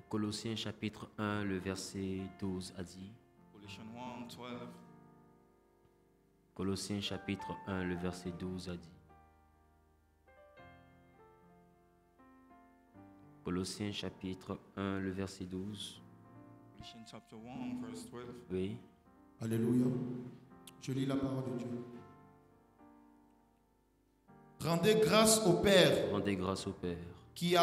Colossiens chapitre 1, le verset 12 a dit. Colossiens chapitre 1, le verset 12 a dit. Colossiens chapitre 1, le verset 12. Oui. Alléluia. Je lis la parole de Dieu. Rendez grâce au Père. Rendez grâce au Père. Qui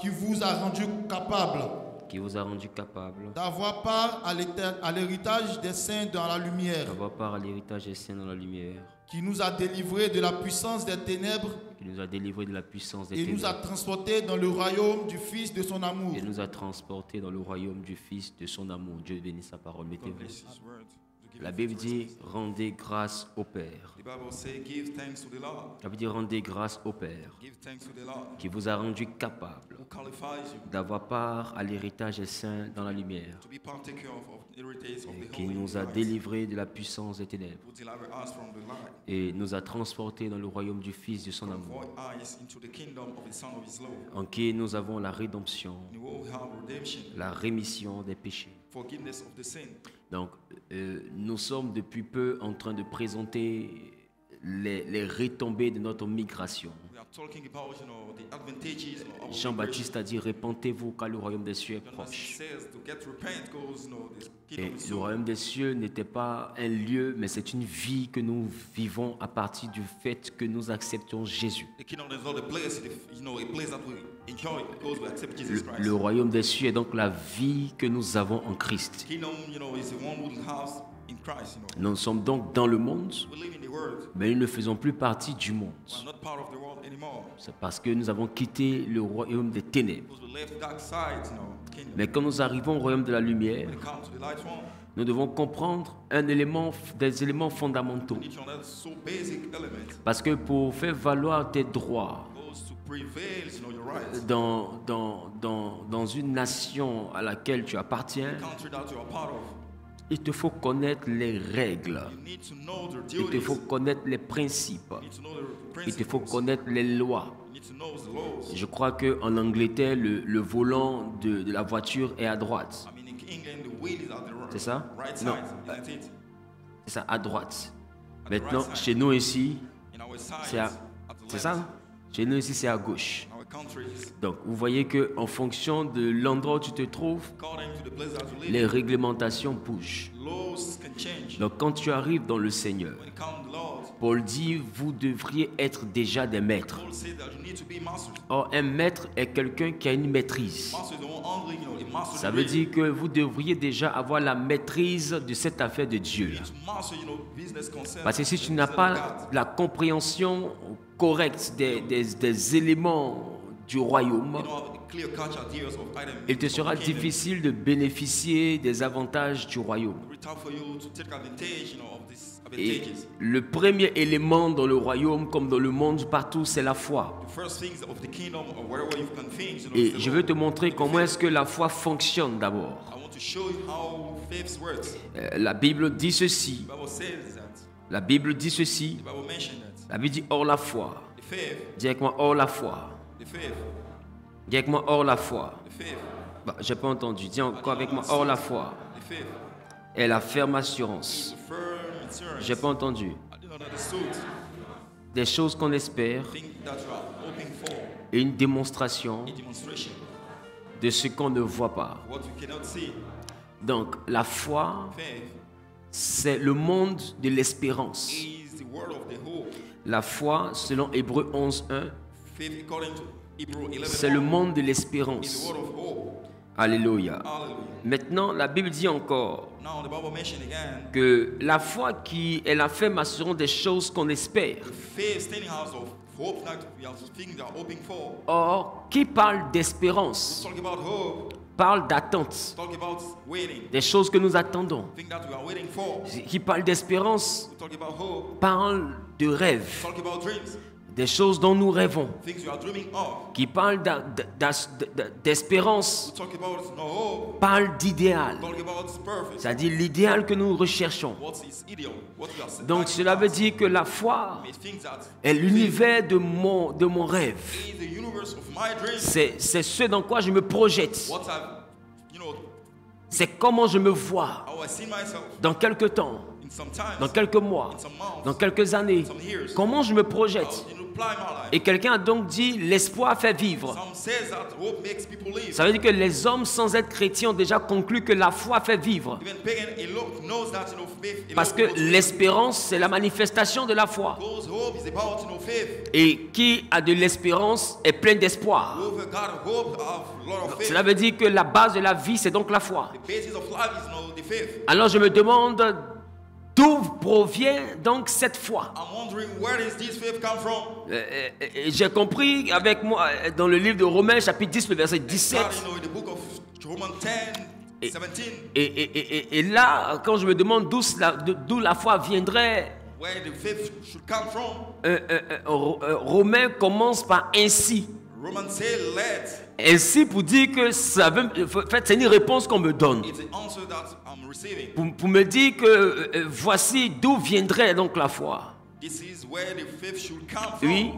vous a rendu capable. Qui vous a rendu capable. D'avoir part à l'héritage des saints dans la lumière. D'avoir part à l'héritage des saints dans la lumière. Qui nous a délivrés de la puissance des ténèbres. Qui nous a délivrés de la puissance des ténèbres. Et nous a transportés dans le royaume du Fils de son amour. Et nous a transportés dans le royaume du Fils de son amour. Dieu bénisse sa parole. Mettez-vous. La Bible dit rendez grâce au Père. Ça veut dire rendez grâce au Père qui vous a rendu capable d'avoir part à l'héritage des saints dans la lumière et qui nous a délivrés de la puissance des ténèbres et nous a transportés dans le royaume du Fils de son amour, en qui nous avons la rédemption, la rémission des péchés. Donc, nous sommes depuis peu en train de présenter les retombées de notre migration. Jean-Baptiste a dit, répentez-vous car le royaume des cieux est proche. Et le royaume des cieux n'était pas un lieu, mais c'est une vie que nous vivons à partir du fait que nous acceptons Jésus. Le royaume des cieux est donc la vie que nous avons en Christ. Nous sommes donc dans le monde, mais nous ne faisons plus partie du monde. C'est parce que nous avons quitté le royaume des ténèbres. Mais quand nous arrivons au royaume de la lumière, nous devons comprendre des éléments fondamentaux. Parce que pour faire valoir tes droits dans une nation à laquelle tu appartiens, il te faut connaître les règles, il te faut connaître les principes, il te faut connaître les lois. Je crois qu'en Angleterre, le volant de la voiture est à droite. C'est ça? Non, c'est ça, à droite. Maintenant, chez nous ici, c'est ça? Chez nous ici, c'est à gauche. Donc, vous voyez qu'en fonction de l'endroit où tu te trouves, les réglementations bougent. Donc, quand tu arrives dans le Seigneur, Paul dit, vous devriez être déjà des maîtres. Or, un maître est quelqu'un qui a une maîtrise. Ça veut dire que vous devriez déjà avoir la maîtrise de cette affaire de Dieu. Parce que si tu n'as pas la compréhension correcte des éléments du royaume, il te sera difficile de bénéficier des avantages du royaume. Et le premier élément dans le royaume, comme dans le monde partout, c'est la foi. Et je veux te montrer comment est-ce que la foi fonctionne d'abord. La Bible dit ceci. La Bible dit ceci. La Bible dit hors la foi. Dis avec moi hors la foi. Dis avec moi hors la foi. Bah, j'ai pas entendu. Dis encore avec moi hors la foi. Et la ferme assurance. J'ai pas entendu. Des choses qu'on espère et une démonstration de ce qu'on ne voit pas. Donc la foi, c'est le monde de l'espérance. La foi, selon Hébreux 11:1, c'est le monde de l'espérance. Alléluia. Maintenant, la Bible dit encore que la foi qui est la ferme assurance des choses qu'on espère. Or, qui parle d'espérance parle d'attente, des choses que nous attendons. Qui parle d'espérance parle de rêve, des choses dont nous rêvons. Qui parle d'espérance parle d'idéal, c'est-à-dire l'idéal que nous recherchons. Donc cela veut dire que la foi est l'univers de mon rêve. C'est ce dans quoi je me projette. C'est comment je me vois dans quelques temps, dans quelques mois, dans quelques années. Comment je me projette. Et quelqu'un a donc dit, l'espoir fait vivre. Ça veut dire que les hommes sans être chrétiens ont déjà conclu que la foi fait vivre. Parce que l'espérance, c'est la manifestation de la foi. Et qui a de l'espérance est plein d'espoir. Cela veut dire que la base de la vie, c'est donc la foi. Alors je me demande, d'où provient donc cette foi? J'ai compris avec moi dans le livre de Romains chapitre 10, le verset 17. Et là, quand je me demande d'où la foi viendrait, Romains commence par ainsi. Ainsi pour dire que ça veut, en fait, c'est une réponse qu'on me donne. Pour me dire que voici d'où viendrait donc la foi. Oui.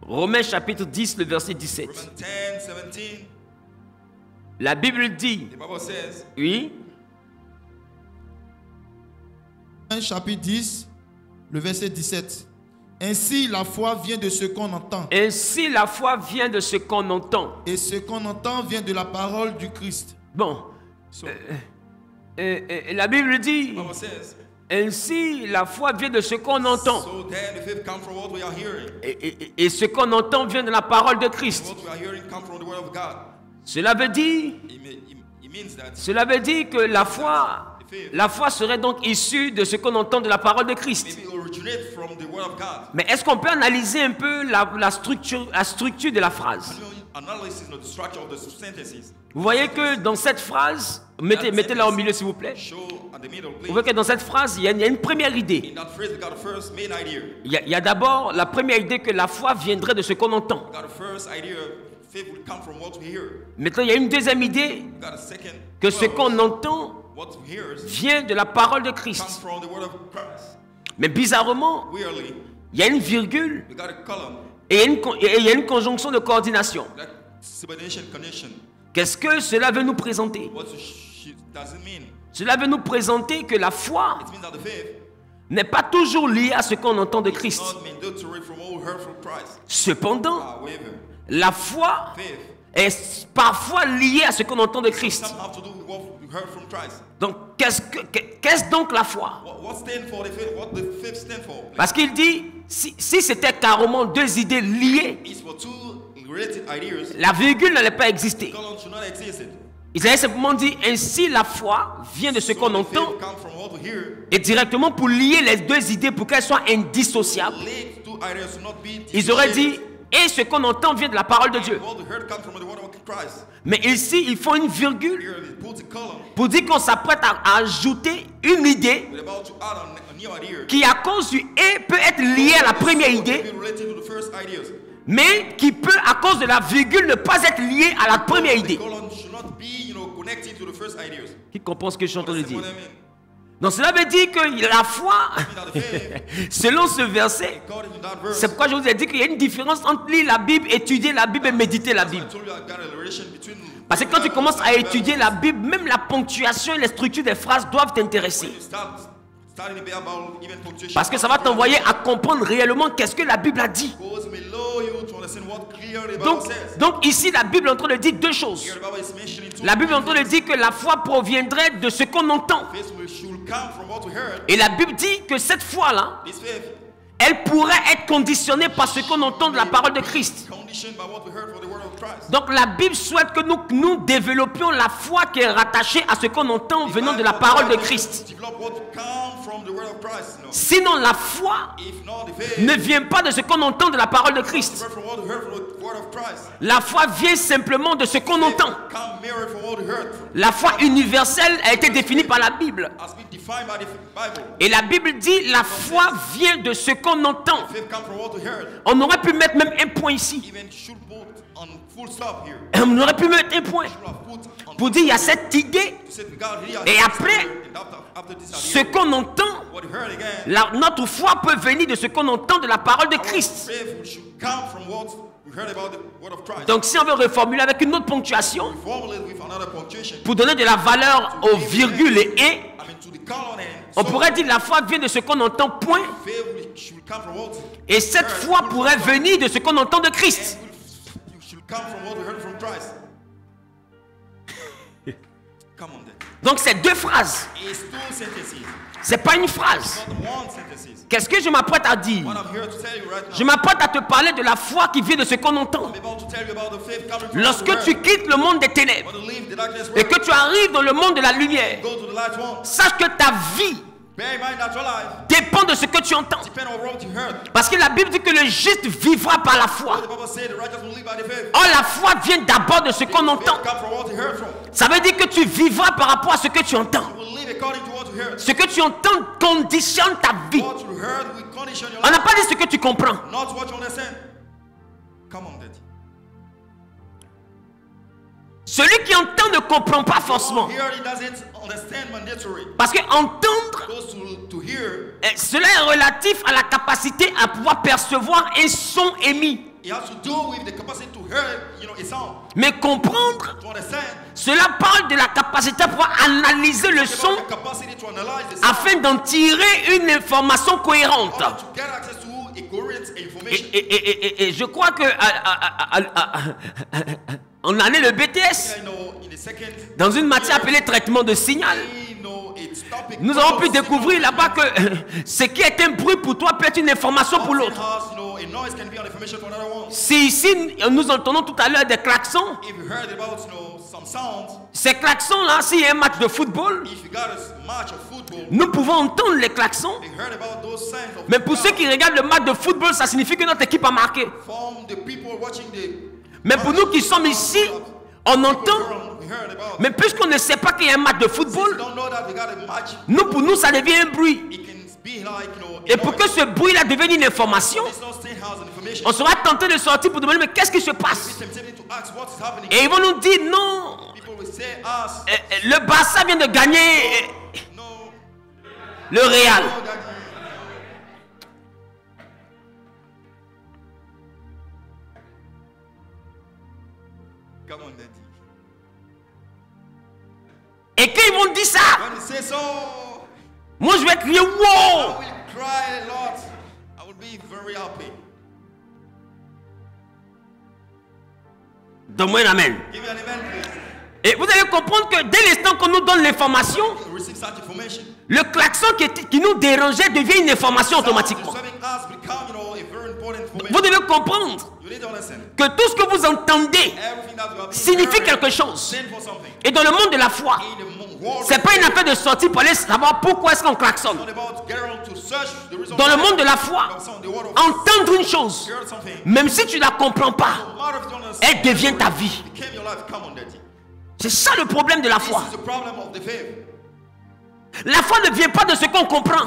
Romains chapitre 10, le verset 17. La Bible dit, oui. Romains chapitre 10, le verset 17. Ainsi la foi vient de ce qu'on entend. Ainsi la foi vient de ce qu'on entend. Et ce qu'on entend vient de la parole du Christ. Bon. La Bible dit, ainsi la foi vient de ce qu'on entend. Et ce qu'on entend vient de la parole de Christ. Cela veut dire que la foi serait donc issue de ce qu'on entend de la parole de Christ. Mais est-ce qu'on peut analyser un peu la structure de la phrase? Vous voyez que dans cette phrase, mettez-la au milieu s'il vous plaît. Vous voyez que dans cette phrase, il y a une première idée. Il y a d'abord la première idée que la foi viendrait de ce qu'on entend. Maintenant, il y a une deuxième idée que ce qu'on entend vient de la parole de Christ. Mais bizarrement, il y a une virgule et il y a une conjonction de coordination. Qu'est-ce que cela veut nous présenter? Cela veut nous présenter que la foi n'est pas toujours liée à ce qu'on entend de Christ. Cependant, la foi est parfois liée à ce qu'on entend de Christ. Donc, qu'est-ce donc la foi? Parce qu'il dit, si c'était carrément deux idées liées, la virgule n'allait pas exister. Il allait simplement dire, ainsi la foi vient de ce qu'on entend, et directement pour lier les deux idées pour qu'elles soient indissociables, ils auraient dit, et ce qu'on entend vient de la parole de Dieu. Mais ici, ils font une virgule pour dire qu'on s'apprête à ajouter une idée qui, à cause du « et », peut être liée à la première idée, mais qui peut, à cause de la virgule, ne pas être liée à la première idée. Qui comprend ce que je suis en train de dire? Donc cela veut dire que la foi, selon ce verset, c'est pourquoi je vous ai dit qu'il y a une différence entre lire la Bible, étudier la Bible et méditer la Bible. Parce que quand tu commences à étudier la Bible, même la ponctuation et les structures des phrases doivent t'intéresser. Parce que ça va t'envoyer à comprendre réellement qu'est-ce que la Bible a dit. Donc ici, la Bible est en train de dire deux choses. La Bible est en train de dire que la foi proviendrait de ce qu'on entend. Et la Bible dit que cette foi-là, elle pourrait être conditionnée par ce qu'on entend de la parole de Christ. Donc la Bible souhaite que nous développions la foi qui est rattachée à ce qu'on entend venant de la parole de Christ. Sinon la foi ne vient pas de ce qu'on entend de la parole de Christ. La foi vient simplement de ce qu'on entend. La foi universelle a été définie par la Bible. Et la Bible dit la foi vient de ce qu'on entend. On aurait pu mettre même un point ici. On aurait pu mettre un point pour dire il y a cette idée et après ce qu'on entend, notre foi peut venir de ce qu'on entend de la parole de Christ. Donc si on veut reformuler avec une autre ponctuation, pour donner de la valeur aux virgules et on pourrait dire la foi vient de ce qu'on entend, point. Et cette foi pourrait venir de ce qu'on entend de Christ. Donc c'est deux phrases. C'est pas une phrase. Qu'est-ce que je m'apprête à dire? Je m'apprête à te parler de la foi qui vient de ce qu'on entend. Lorsque tu quittes le monde des ténèbres et que tu arrives dans le monde de la lumière, sache que ta vie dépend de ce que tu entends. Parce que la Bible dit que le juste vivra par la foi. Or la foi vient d'abord de ce qu'on entend. Ça veut dire que tu vivras par rapport à ce que tu entends. Ce que tu entends conditionne ta vie. On n'a pas dit ce que tu comprends. Celui qui entend ne comprend pas forcément. Parce que entendre, cela est relatif à la capacité à pouvoir percevoir un son émis. Mais comprendre, cela parle de la capacité à pouvoir analyser le son afin d'en tirer une information cohérente. Et je crois que en année le BTS, dans une matière appelée traitement de signal, nous avons pu découvrir là-bas que ce qui est un bruit pour toi peut être une information pour l'autre. Si ici nous entendons tout à l'heure des klaxons, ces klaxons-là, s'il y a un match de football, nous pouvons entendre les klaxons. Mais pour ceux qui regardent le match de football, ça signifie que notre équipe a marqué. Mais pour nous qui sommes ici, on entend. Mais puisqu'on ne sait pas qu'il y a un match de football, pour nous, ça devient un bruit. Et pour que ce bruit-là devienne une information, on sera tenté de sortir pour demander mais qu'est-ce qui se passe? Et ils vont nous dire non, le Barça vient de gagner le Real. Et quand ils vont dire ça, moi je vais crier wow. Donne-moi un amen. Et vous allez comprendre que dès l'instant qu'on nous donne l'information, le klaxon qui nous dérangeait devient une information automatiquement. Vous devez comprendre que tout ce que vous entendez signifie quelque chose. Et dans le monde de la foi, ce n'est pas une affaire de sortir pour aller savoir pourquoi est-ce qu'on klaxonne. Dans le monde de la foi, entendre une chose, même si tu ne la comprends pas, elle devient ta vie. C'est ça le problème de la foi. La foi ne vient pas de ce qu'on comprend.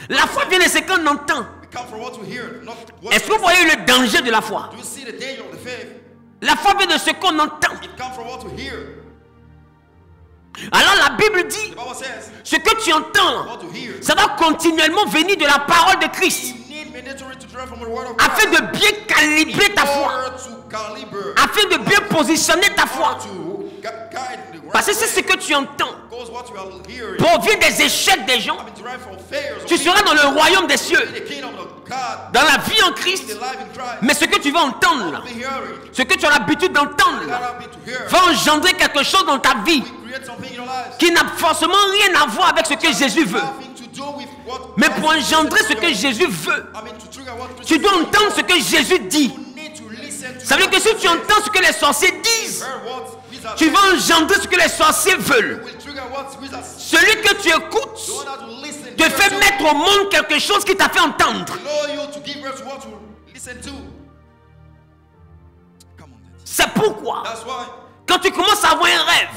La foi vient de ce qu'on entend. Est-ce que vous voyez le danger de la foi? La foi vient de ce qu'on entend. Alors la Bible dit, ce que tu entends, ça va continuellement venir de la parole de Christ, afin de bien calibrer ta foi, afin de bien positionner ta foi. Parce que c'est ce que tu entends provient des échecs des gens. Tu seras dans le royaume des cieux, dans la vie en Christ. Mais ce que tu vas entendre là, ce que tu as l'habitude d'entendre là, va engendrer quelque chose dans ta vie qui n'a forcément rien à voir avec ce que Jésus veut. Mais pour engendrer ce que Jésus veut, tu dois entendre ce que Jésus dit. Ça veut dire que si tu entends ce que les sorciers disent, tu vas engendrer ce que les sorciers veulent. Celui que tu écoutes te fait mettre au monde quelque chose qui t'a fait entendre. C'est pourquoi, quand tu commences à avoir un rêve,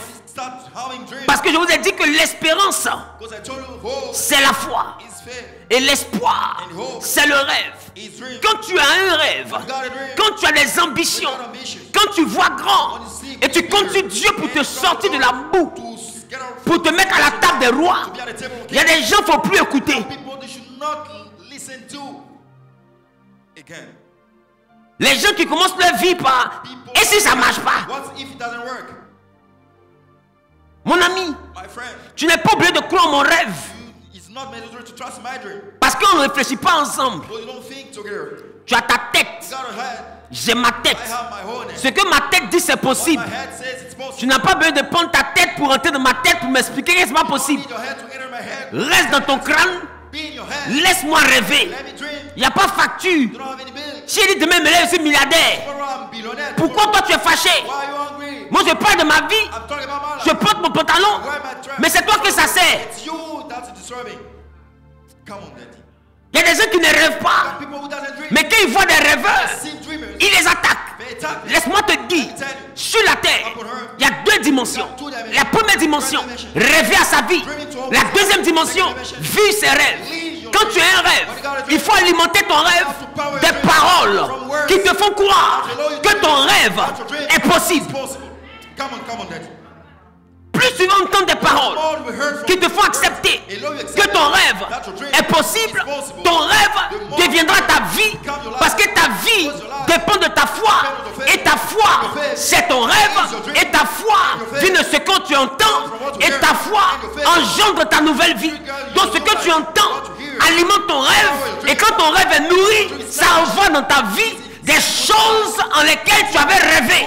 parce que je vous ai dit que l'espérance, c'est la foi. Et l'espoir, c'est le rêve. Quand tu as un rêve, quand tu as des ambitions, quand tu vois grand, et tu comptes sur Dieu pour te sortir de la boue, pour te mettre à la table des rois, il y a des gens qu'il ne faut plus écouter. Les gens qui commencent leur vie par et si ça ne marche pas? Mon ami, tu n'es pas obligé de croire mon rêve. Parce qu'on ne réfléchit pas ensemble. Tu as ta tête. J'ai ma tête. Ce que ma tête dit, c'est possible. Tu n'as pas besoin de prendre ta tête pour entrer dans ma tête pour m'expliquer que ce n'est pas possible. Reste dans ton crâne. Laisse-moi rêver. Il n'y a pas facture. Si je dis demain, me lève, je suis milliardaire. Pourquoi toi tu es fâché? Moi je parle de ma vie. Je porte mon pantalon. Mais c'est toi que ça sert. Il y a des gens qui ne rêvent pas. Mais quand ils voient des rêveurs, ils les attaquent. Laisse-moi te dire, sur la terre, il y a deux dimensions. La première dimension, rêver à sa vie. La deuxième dimension, vivre ses rêves. Quand tu as un rêve, il faut alimenter ton rêve des paroles qui te font croire que ton rêve est possible. Plus tu vas entendre des paroles qui te font accepter que ton rêve est possible, ton rêve deviendra ta vie, parce que ta vie dépend de ta foi. Et ta foi, c'est ton rêve. Et ta foi vient de ce que tu entends. Et ta foi engendre ta nouvelle vie. Donc ce que tu entends alimente ton rêve. Et quand ton rêve est nourri, ça envoie dans ta vie des choses en lesquelles tu avais rêvé.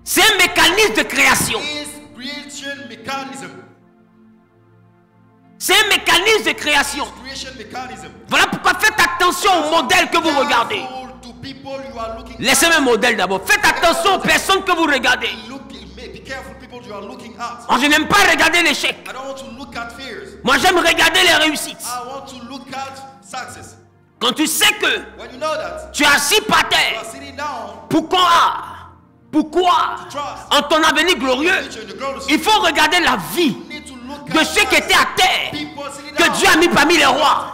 C'est un mécanisme de création. C'est un mécanisme de création. Voilà pourquoi faites attention au modèle que vous regardez. Laissez-moi un modèle d'abord. Faites attention aux personnes que vous regardez. Oh, je n'aime pas regarder l'échec. Moi j'aime regarder les réussites. Quand tu sais que tu es assis par terre, pourquoi en ton avenir glorieux, il faut regarder la vie de ceux qui étaient à terre, que Dieu a mis parmi les rois.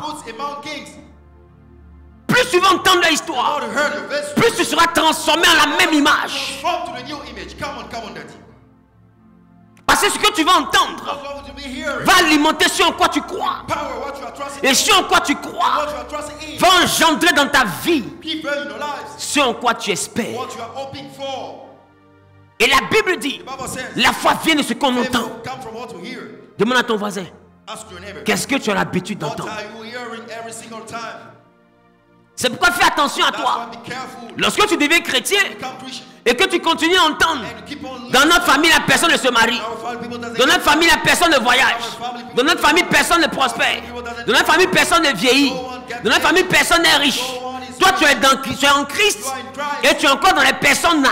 Plus tu vas entendre l'histoire, plus tu seras transformé en la même image. Parce que ce que tu vas entendre va alimenter ce en quoi tu crois. Et ce en quoi tu crois va engendrer dans ta vie ce en quoi tu espères. Et la Bible dit, la foi vient de ce qu'on entend. Demande à ton voisin, qu'est-ce que tu as l'habitude d'entendre? C'est pourquoi fais attention à toi. Lorsque tu deviens chrétien et que tu continues à entendre, dans notre famille, la personne ne se marie. Dans notre famille, la personne ne voyage. Dans notre famille, personne ne prospère. Dans notre famille, personne ne vieillit. Dans notre famille, personne n'est riche. Toi, tu es en Christ et tu es encore dans les personnes là,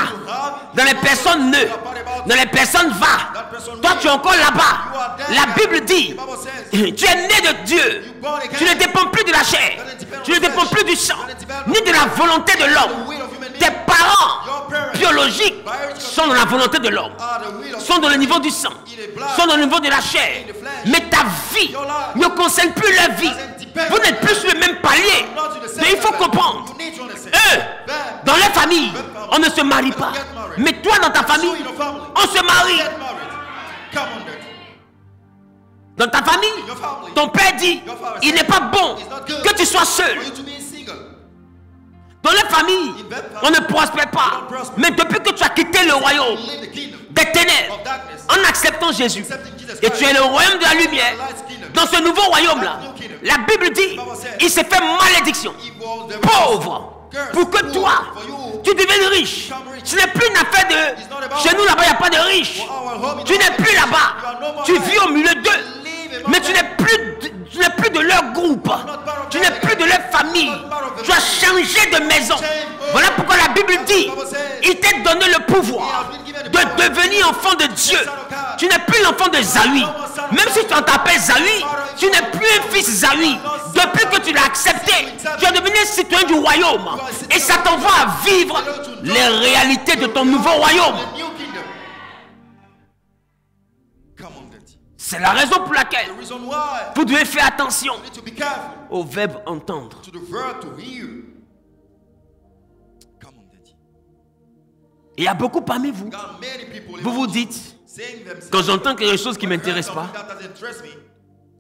dans les personnes nœuds, dans les personnes va. Toi, tu es encore là-bas. La Bible dit, tu es né de Dieu. Tu ne dépends plus de la chair. Tu ne dépends plus du sang, ni de la volonté de l'homme. Tes parents biologiques sont dans la volonté de l'homme, sont dans le niveau du sang, sont dans le niveau de la chair. Mais ta vie ne concerne plus leur vie. Vous n'êtes plus sur le même palier. Mais il faut comprendre. Eux, dans leur famille, on ne se marie pas. Mais toi, dans ta famille, on se marie. Dans ta famille, ton père dit, il n'est pas bon que tu sois seul. Dans la famille, on ne prospère pas. Mais depuis que tu as quitté le royaume des ténèbres, en acceptant Jésus, et tu es le royaume de la lumière, dans ce nouveau royaume-là, la Bible dit, il s'est fait malédiction, pauvre, pour que toi, tu deviennes riche. Ce n'est plus une affaire de... Chez nous, là-bas, il n'y a pas de riches. Tu n'es plus là-bas. Tu vis au milieu d'eux. Mais tu n'es plus de leur groupe. Tu n'es plus de leur famille. Tu as changé de maison. Voilà pourquoi la Bible dit, il t'a donné le pouvoir de devenir enfant de Dieu. Tu n'es plus l'enfant de Zawi. Même si tu t'appelles Zawi, tu n'es plus un fils Zawi. Depuis que tu l'as accepté, tu es devenu citoyen du royaume. Et ça t'envoie à vivre les réalités de ton nouveau royaume. C'est la raison pour laquelle vous devez faire attention au verbe entendre. Il y a beaucoup parmi vous, vous vous dites, quand j'entends quelque chose qui ne m'intéresse pas,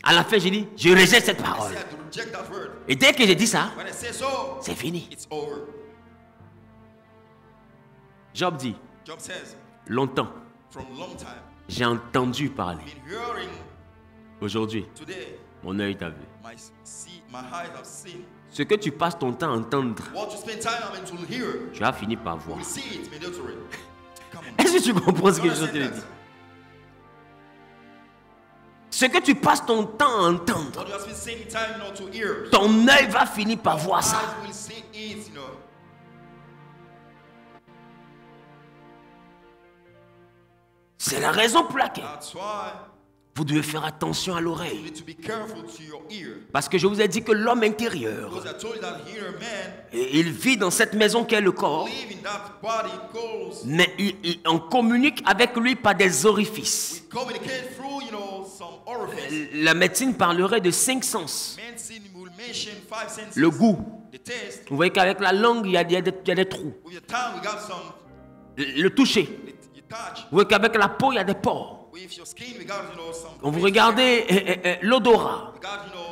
À la fin, j'ai dit, je rejette cette parole. I had to reject that word. Et dès que j'ai dit ça, When I say so, c'est fini. it's over. Job dit, Job says, longtemps, from long time, j'ai entendu parler. been hearing Aujourd'hui, today, mon œil t'a vu. my eyes have seen. Ce que tu passes ton temps à entendre, What you spend time on to hear, tu vas finir par voir. we see it immediately. Come on. Est-ce que tu comprends ce que You je te understand dis? that? Ce que tu passes ton temps à entendre, What you have spent spending time, to hear, ton œil va finir par voir ça. eyes will see it, C'est la raison pour laquelle That's why vous devez faire attention à you l'oreille. need to be careful to your ear. Parce que je vous ai dit que l'homme intérieur, Because I told you that here, man, il vit dans cette maison qu'est le corps, live in that body goes. mais on communique avec lui par des orifices. We communicate through, some orifice. La médecine parlerait de 5 sens. Medicine will mention 5 senses. Le goût. The taste. Vous voyez qu'avec la langue, il y a des trous. With your tongue, we got some. Le toucher. You touch. Vous voyez qu'avec la peau, il y a des pores. With your skin, we got, some. Quand vous regardez l'odorat, We got,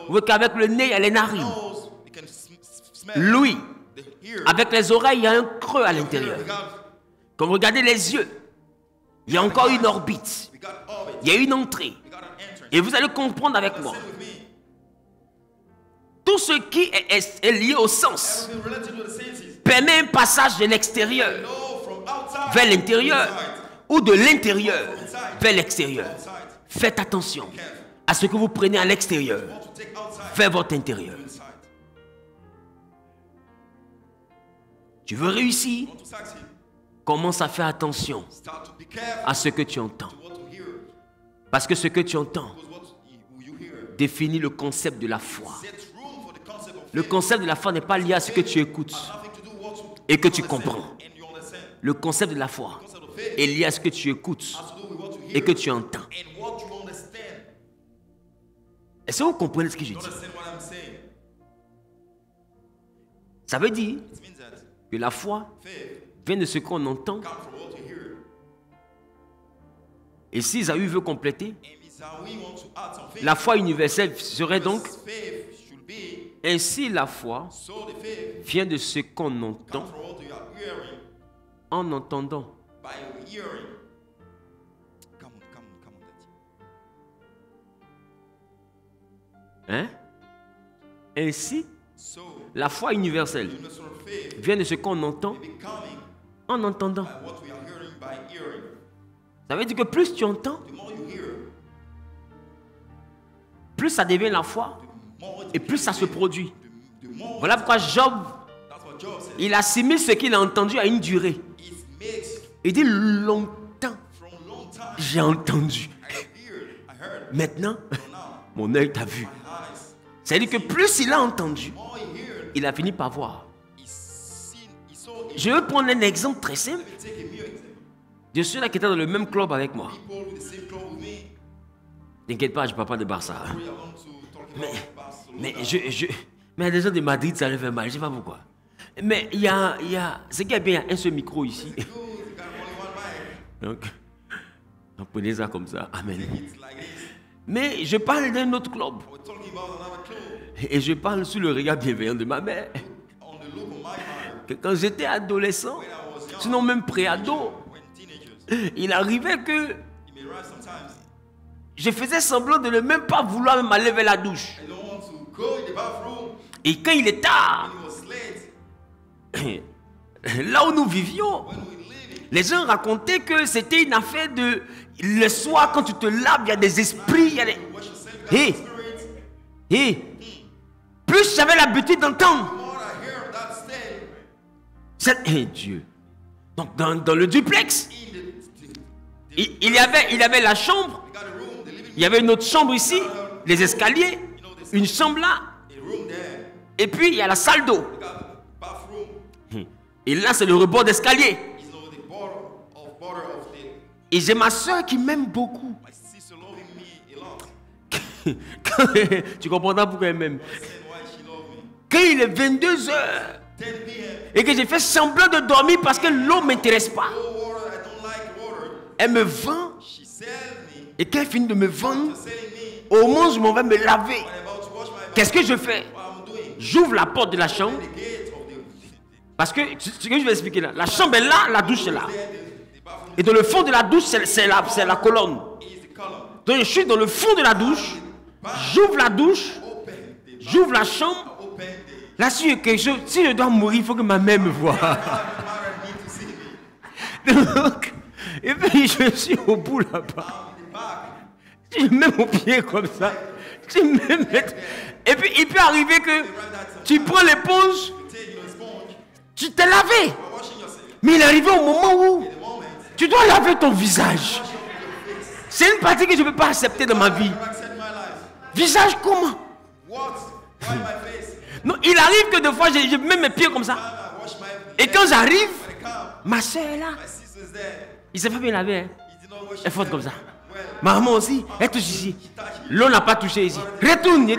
vous voyez qu'avec le nez, il y a les narines. nose. We can smell. L'ouïe. The ear. Avec les oreilles, il y a un creux à Here, l'intérieur. we got, Quand vous regardez les yeux, il y a encore une orbite. we got orbit. Il y a une entrée. We got an entrance. Et vous allez comprendre avec moi. Listen with me. Tout ce qui est lié au sens Everything related to the senses. permet un passage de l'extérieur Know from outside vers l'intérieur to inside. ou de l'intérieur vers l'extérieur. Faites attention à ce que vous prenez à l'extérieur Want to take outside vers votre intérieur. inside. Tu veux réussir? Want to succeed. Commence à faire attention Start to be careful à ce que tu entends. what to hear. Parce que ce que tu entends Because what you hear définit le concept de la foi. sets room for the concept of Le concept de la foi n'est pas lié à ce que tu écoutes nothing to do what to et que tu understand comprends. and you understand. Le concept de la foi Concept of faith est lié à ce que tu écoutes has to do with what you hear et que tu entends. and what you understand. Est-ce que vous comprenez ce que je You dis? understand what I'm saying? Ça veut dire It means that que la foi faith vient de ce qu'on entend. comes from what you hear. Et si Isaïe veut compléter, And it's how we want to add some faith. la foi universelle serait donc Because faith should be ainsi la foi so the faith vient de ce qu'on comes entend from what you are hearing en entendant. by hearing. Come on, Daddy. Hein? Ainsi, So la foi universelle universal faith vient de ce qu'on entend be coming en entendant. by what we are hearing by hearing. Ça veut dire que plus tu entends, The more you hear, plus ça devient la foi the more it et plus ça se produit. the more Voilà pourquoi Job, that's what Job said. il assimile ce qu'il a entendu à une durée. It makes Il dit longtemps, from long time j'ai entendu. I heard. Maintenant, So now mon œil t'a vu. my eyes, C'est-à-dire que plus il a entendu, more he heard, il a fini par voir. he seen, he saw it. Je vais prendre un exemple très simple. Let me take a mere example. Je suis là qui était dans le même club avec moi. People with the same club with me, T'inquiète pas, je ne parle pas de Barça. we are going to talk about Barcelona. Mais mais il y a des gens de Madrid, ça arrive mal. Je ne sais pas pourquoi. Mais il y a ce qui est bien, il y a un seul micro ici. You got only one mic. Donc, prenez ça comme ça. Amen. It's like this. Mais je parle d'un autre club. We're talking about another club. Et je parle sous le regard bienveillant de ma mère. On the look of my mother. Que quand j'étais adolescent, When I was young, sinon même préado, when teenagers, il arrivait que it may rise sometimes. je faisais semblant de ne même pas vouloir même aller vers la douche. I don't want to go in the bathroom Et quand il est tard, when it was late. là où nous vivions, When we living, les gens racontaient que c'était une affaire de... Le soir, quand tu te laves, il y a des esprits, il y a des... wash yourself, you got Hey. spirits. Et plus j'avais l'habitude d'entendre, The more I hear that stay Dieu. Donc dans le duplex, in il y avait la chambre, we got a room, the living il y avait une autre chambre ici, les escaliers, une chambre là, a room there. et puis il y a la salle d'eau. We got bathroom. Et là, c'est le rebord d'escalier. Is the border of the. Et j'ai ma soeur qui m'aime beaucoup. My sister loving me a lot. Tu comprendras pourquoi elle m'aime. Understand why she loved me. Quand il est 22h 10 p.m. et que j'ai fait semblant de dormir parce que l'eau ne m'intéresse pas, No water. I don't like water. elle me vend. She sells me. Et quand elle finit de me vendre, Selling me. Au moment où je m'en vais me laver, qu'est-ce que je fais? J'ouvre la porte de la chambre. Parce que, ce que je vais expliquer là, la chambre est là, la douche est là. Et dans le fond de la douche, c'est la colonne. Donc je suis dans le fond de la douche, j'ouvre la douche, j'ouvre la chambre. Là, si je dois mourir, il faut que ma mère me voie. Donc, et puis je suis au bout là-bas. Je mets mon pied comme ça. Et puis il peut arriver que tu prends l'éponge, tu t'es lavé. Mais il est arrivé au moment où tu dois laver ton visage. C'est une partie que je ne peux pas accepter dans ma vie. Visage comment? Non, il arrive que des fois, je mets mes pieds comme ça. Et quand j'arrive, ma soeur est là. Il ne s'est pas bien lavé. Hein. Elle est forte comme ça. Ma maman aussi, elle touche ici. L'eau n'a pas touché ici. Retourne. Il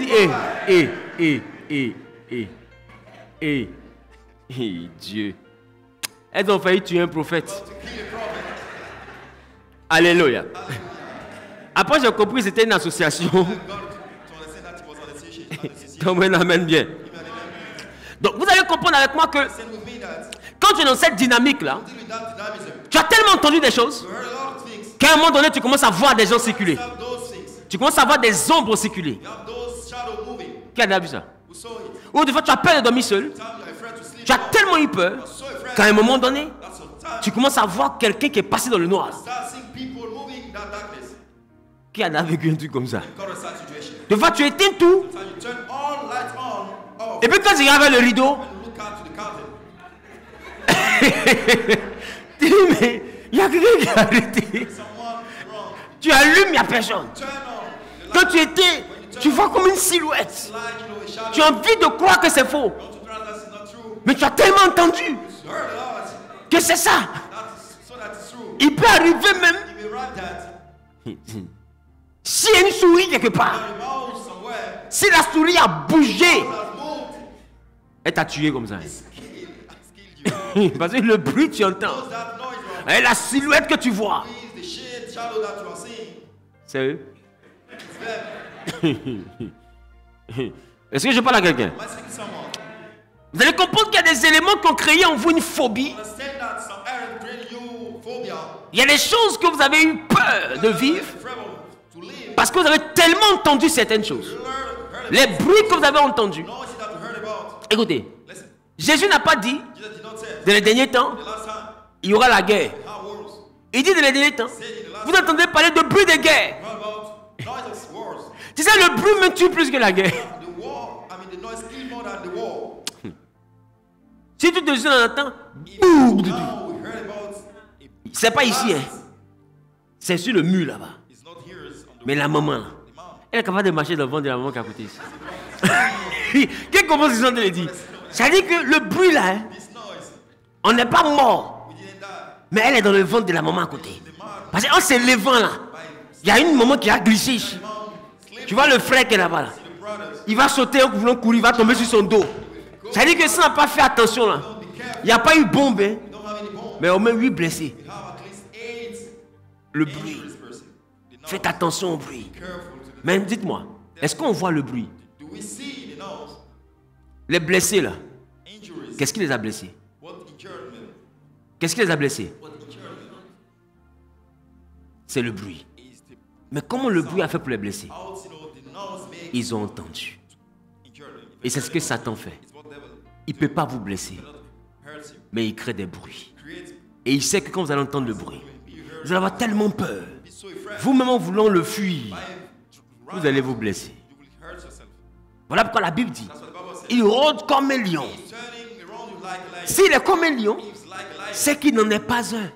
dit, Dieu. Elles ont failli tuer un prophète. Alléluia. Après, j'ai compris que c'était une association. Donc, on amène bien. Donc, vous allez comprendre avec moi que quand tu es dans cette dynamique-là, tu as tellement entendu des choses qu'à un moment donné, tu commences à voir des gens circuler. Tu commences à voir des ombres circuler. Qui a déjà vu ça? Ou des fois, tu as peur de dormir seul. Tu as tellement eu peur qu'à un moment donné, tu commences à voir quelqu'un qui est passé dans le noir. Qui en a vécu un truc comme ça? Des fois, tu éteins tout. Et puis quand tu regardes le rideau, tu dis, mais il y a quelqu'un qui a arrêté. Tu allumes, il n'y a personne. Quand tu étais, tu vois comme une silhouette. Tu as envie de croire que c'est faux. Mais tu as tellement entendu que c'est ça. Il peut arriver même. S'il y a une souris quelque part, si la souris a bougé, elle t'a tué comme ça. Parce que le bruit tu entends, et la silhouette que tu vois, c'est eux. Est-ce que je parle à quelqu'un? Vous allez comprendre qu'il y a des éléments qui ont créé en vous une phobie. Il y a des choses que vous avez eu peur de vivre parce que vous avez tellement entendu certaines choses. Les bruits que vous avez entendus. Écoutez, Jésus n'a pas dit dans les derniers temps, il y aura la guerre. Il dit dans les derniers temps, vous entendez parler de bruit de guerre. Tu sais, le bruit me tue plus que la guerre. Si tu te dis en entend, c'est pas ici, hein. C'est sur le mur là-bas. Mais la maman, là, elle est capable de marcher dans le ventre de la maman qui est à côté ici. Qu'est-ce qu'on pense de le dire? Ça dit que le bruit là, hein, on n'est pas mort. Mais elle est dans le ventre de la maman à côté. Parce qu'en se levant là, il y a une maman qui a glissé ici. Tu vois le frère qui est là-bas là. Il va sauter en voulant courir, il va tomber sur son dos. Ça dit que si on n'a pas fait attention là, il n'y a pas eu bombe, hein, mais au moins 8 blessés. Le bruit. Faites attention au bruit. Mais dites-moi, est-ce qu'on voit le bruit? Les blessés là, qu'est-ce qui les a blessés? Qu'est-ce qui les a blessés? C'est le bruit. Mais comment le bruit a fait pour les blesser? Ils ont entendu. Et c'est ce que Satan fait. Il ne peut pas vous blesser, mais il crée des bruits. Et il sait que quand vous allez entendre le bruit, vous allez avoir tellement peur. Vous-même en voulant le fuir, vous allez vous blesser. Voilà pourquoi la Bible dit, il rôde comme un lion. S'il est comme un lion, c'est qu'il n'en est pas un.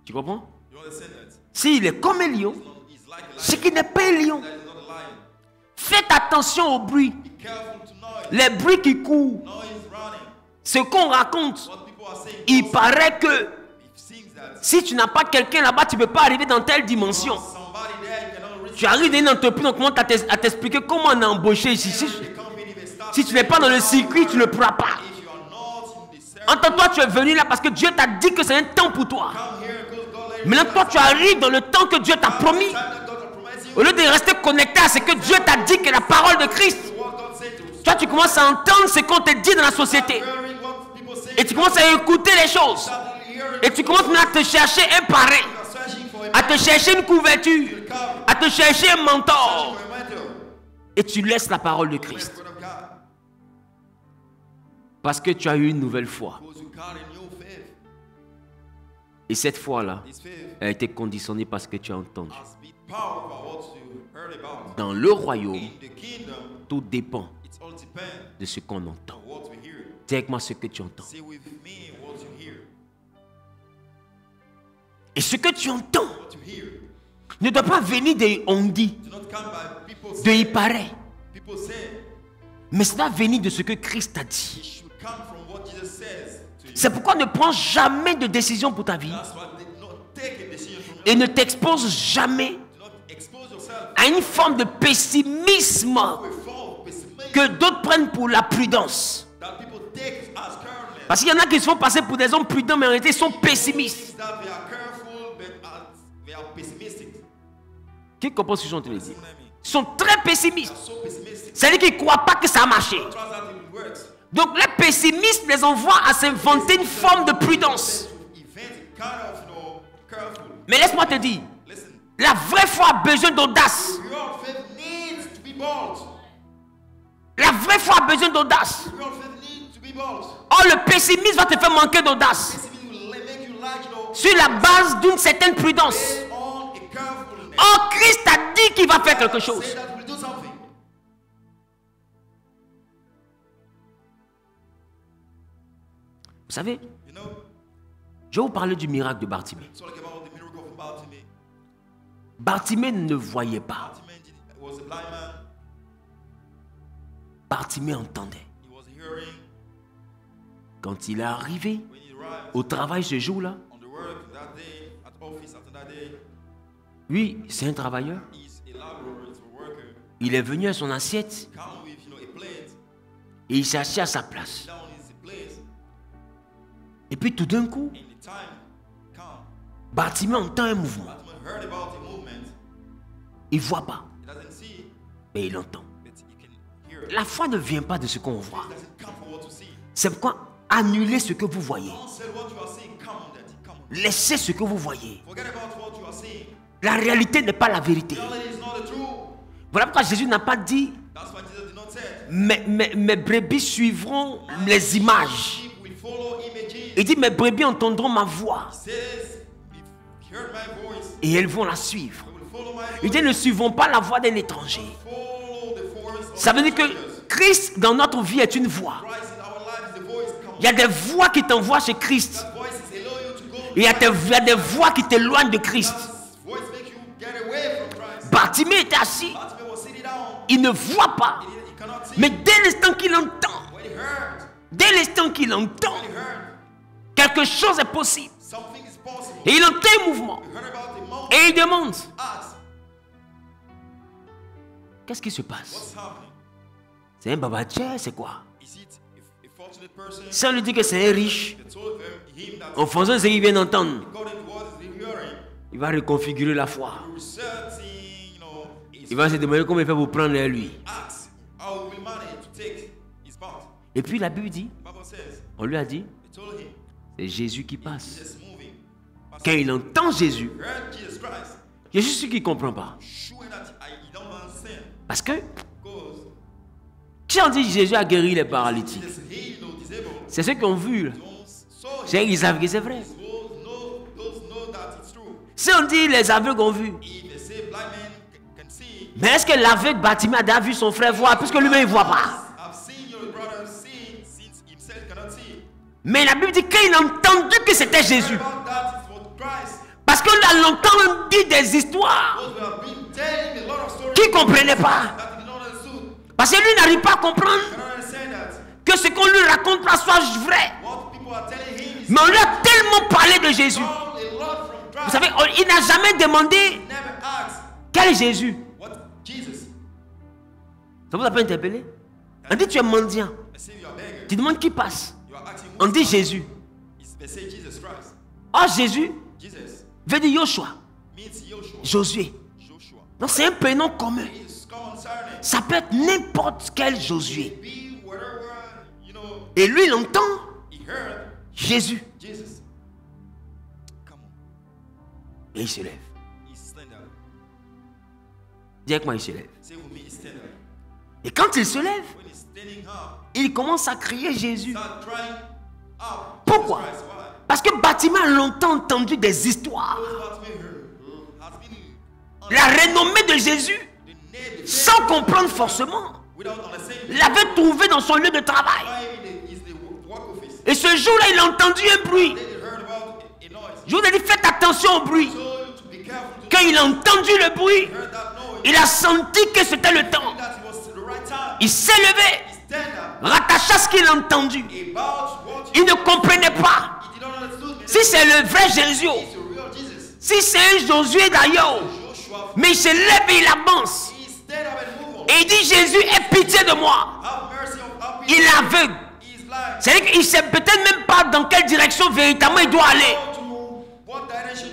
Tu comprends? S'il est comme un lion, c'est qu'il n'est pas un lion. Faites attention au bruit. Les bruits qui courent. Ce qu'on raconte. Il paraît que si tu n'as pas quelqu'un là-bas, tu ne peux pas arriver dans telle dimension. Tu arrives dans une entreprise, on commence à t'expliquer comment on a embauché ici. Si tu n'es pas dans le circuit, tu ne pourras pas. Entends-toi, tu es venu là parce que Dieu t'a dit que c'est un temps pour toi. Maintenant, toi, tu arrives dans le temps que Dieu t'a promis. Au lieu de rester connecté à ce que Dieu t'a dit, que la parole de Christ, toi, tu commences à entendre ce qu'on te dit dans la société. Et tu commences à écouter les choses. Et tu commences maintenant à te chercher un parrain, à te chercher une couverture, à te chercher un mentor. Et tu laisses la parole de Christ. Parce que tu as eu une nouvelle foi. Et cette foi-là a été conditionnée par ce que tu as entendu. Dans le royaume, tout dépend de ce qu'on entend. Dis avec moi ce que tu entends. Et ce que tu entends ne doit pas venir de on dit, de il paraît. Mais ça doit venir de ce que Christ a dit. C'est pourquoi ne prends jamais de décision pour ta vie. Et ne t'expose jamais à une forme de pessimisme que d'autres prennent pour la prudence. Parce qu'il y en a qui se font passer pour des hommes prudents, mais en réalité ils sont pessimistes. Qui comprend ce que je suis en train de dire? Ils sont très pessimistes. C'est-à-dire qu'ils ne croient pas que ça a marché. Donc les pessimistes les envoient à s'inventer une forme de prudence. Mais laisse-moi te dire, la vraie foi a besoin d'audace. La vraie foi a besoin d'audace. Or le pessimisme va te faire manquer d'audace. Sur la base d'une certaine prudence. Or Christ a dit qu'il va faire quelque chose. Vous savez, je vais vous parler du miracle de Bartimée. Bartimée ne voyait pas. Bartimée entendait. Quand il est arrivé au travail ce jour-là, lui, c'est un travailleur. Il est venu à son assiette et il s'est assis à sa place. Et puis tout d'un coup, Bartimée entend un mouvement. Il ne voit pas, mais il entend. La foi ne vient pas de ce qu'on voit. C'est pourquoi annulez ce que vous voyez. Laissez ce que vous voyez. La réalité n'est pas la vérité. Voilà pourquoi Jésus n'a pas dit mes brebis suivront les images. Il dit mes brebis entendront ma voix et elles vont la suivre. Il dit ne suivons pas la voix d'un étranger. Ça veut dire que Christ dans notre vie est une voix. Il y a des voix qui t'envoient chez Christ. Il y a des voix qui t'éloignent de Christ. Bartimée était assis. Il ne voit pas. Mais dès l'instant qu'il entend, quelque chose est possible. Et il entend un mouvement. Et il demande, qu'est-ce qui se passe? C'est un babatier, c'est quoi? Si on lui dit que c'est un riche, en faisant ce qu'il vient d'entendre, il va reconfigurer la foi. Il va se demander comment il fait pour prendre lui. Et puis la Bible dit, on lui a dit, c'est Jésus qui passe. Quand il entend Jésus, il y a juste ce qu'il ne comprend pas. Parce que, si on dit Jésus a guéri les paralytiques, c'est ceux qui ont vu. Ils savent que c'est vrai. Si on dit les aveugles ont vu, mais est-ce que l'aveugle Bartimée a vu son frère voir, puisque lui-même il ne voit pas? Mais la Bible dit qu'il a entendu que c'était Jésus. Parce que là, longtemps, on dit des histoires qu'il ne comprenait pas. Parce que lui n'arrive pas à comprendre que ce qu'on lui raconte là soit vrai. Mais on lui a tellement parlé de Jésus. Vous savez, il n'a jamais demandé quel est Jésus. Ça vous a pas interpellé? On dit tu es mendiant. Tu demandes qui passe. On dit Jésus. Oh, Jésus veut dire Joshua. Josué. Donc c'est un prénom commun. Ça peut être n'importe quel Josué. Et lui, il entend Jésus. Et il se lève. Dis avec moi, il se lève. Et quand il se lève, il commence à crier Jésus. Pourquoi? Parce que Bartimée a longtemps entendu des histoires. La renommée de Jésus, sans comprendre forcément, l'avait trouvé dans son lieu de travail. Et ce jour-là, il a entendu un bruit. Je vous ai dit, faites attention au bruit. Quand il a entendu le bruit, il a senti que c'était le temps. Il s'est levé, rattacha ce qu'il a entendu. Il ne comprenait pas si c'est le vrai Jésus, si c'est un Josué d'ailleurs. Mais il se lève et il avance. Et il dit, Jésus, aie pitié de moi. Il est aveugle. C'est-à-dire qu'il ne sait peut-être même pas dans quelle direction véritablement il doit aller.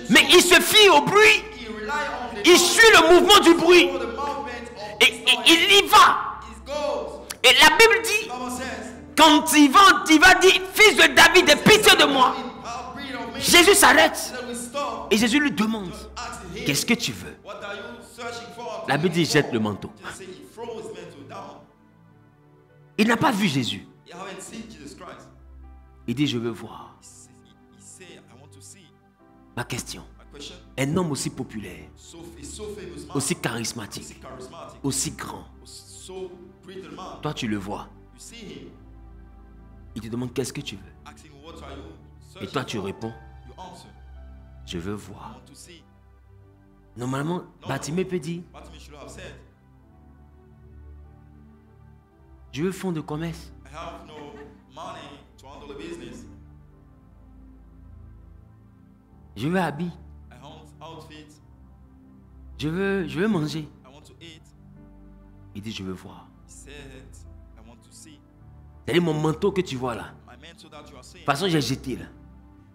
Mais il se fie au bruit. Il suit le mouvement du bruit. Et il y va. Et la Bible dit, quand il va dire, fils de David, aie pitié de moi. Jésus s'arrête. Et Jésus lui demande, qu'est-ce que tu veux? La Bible dit, jette le manteau. Il n'a pas vu Jésus. Il dit, je veux voir. Ma question, un homme aussi populaire, aussi charismatique, aussi grand, toi tu le vois. Il te demande, qu'est-ce que tu veux? Et toi tu réponds, je veux voir. Normalement, Bartimée peut dire, je veux fonds de commerce. Je veux habiller. Je veux manger. Il dit, je veux voir. C'est mon manteau que tu vois là. De toute façon, j'ai jeté là.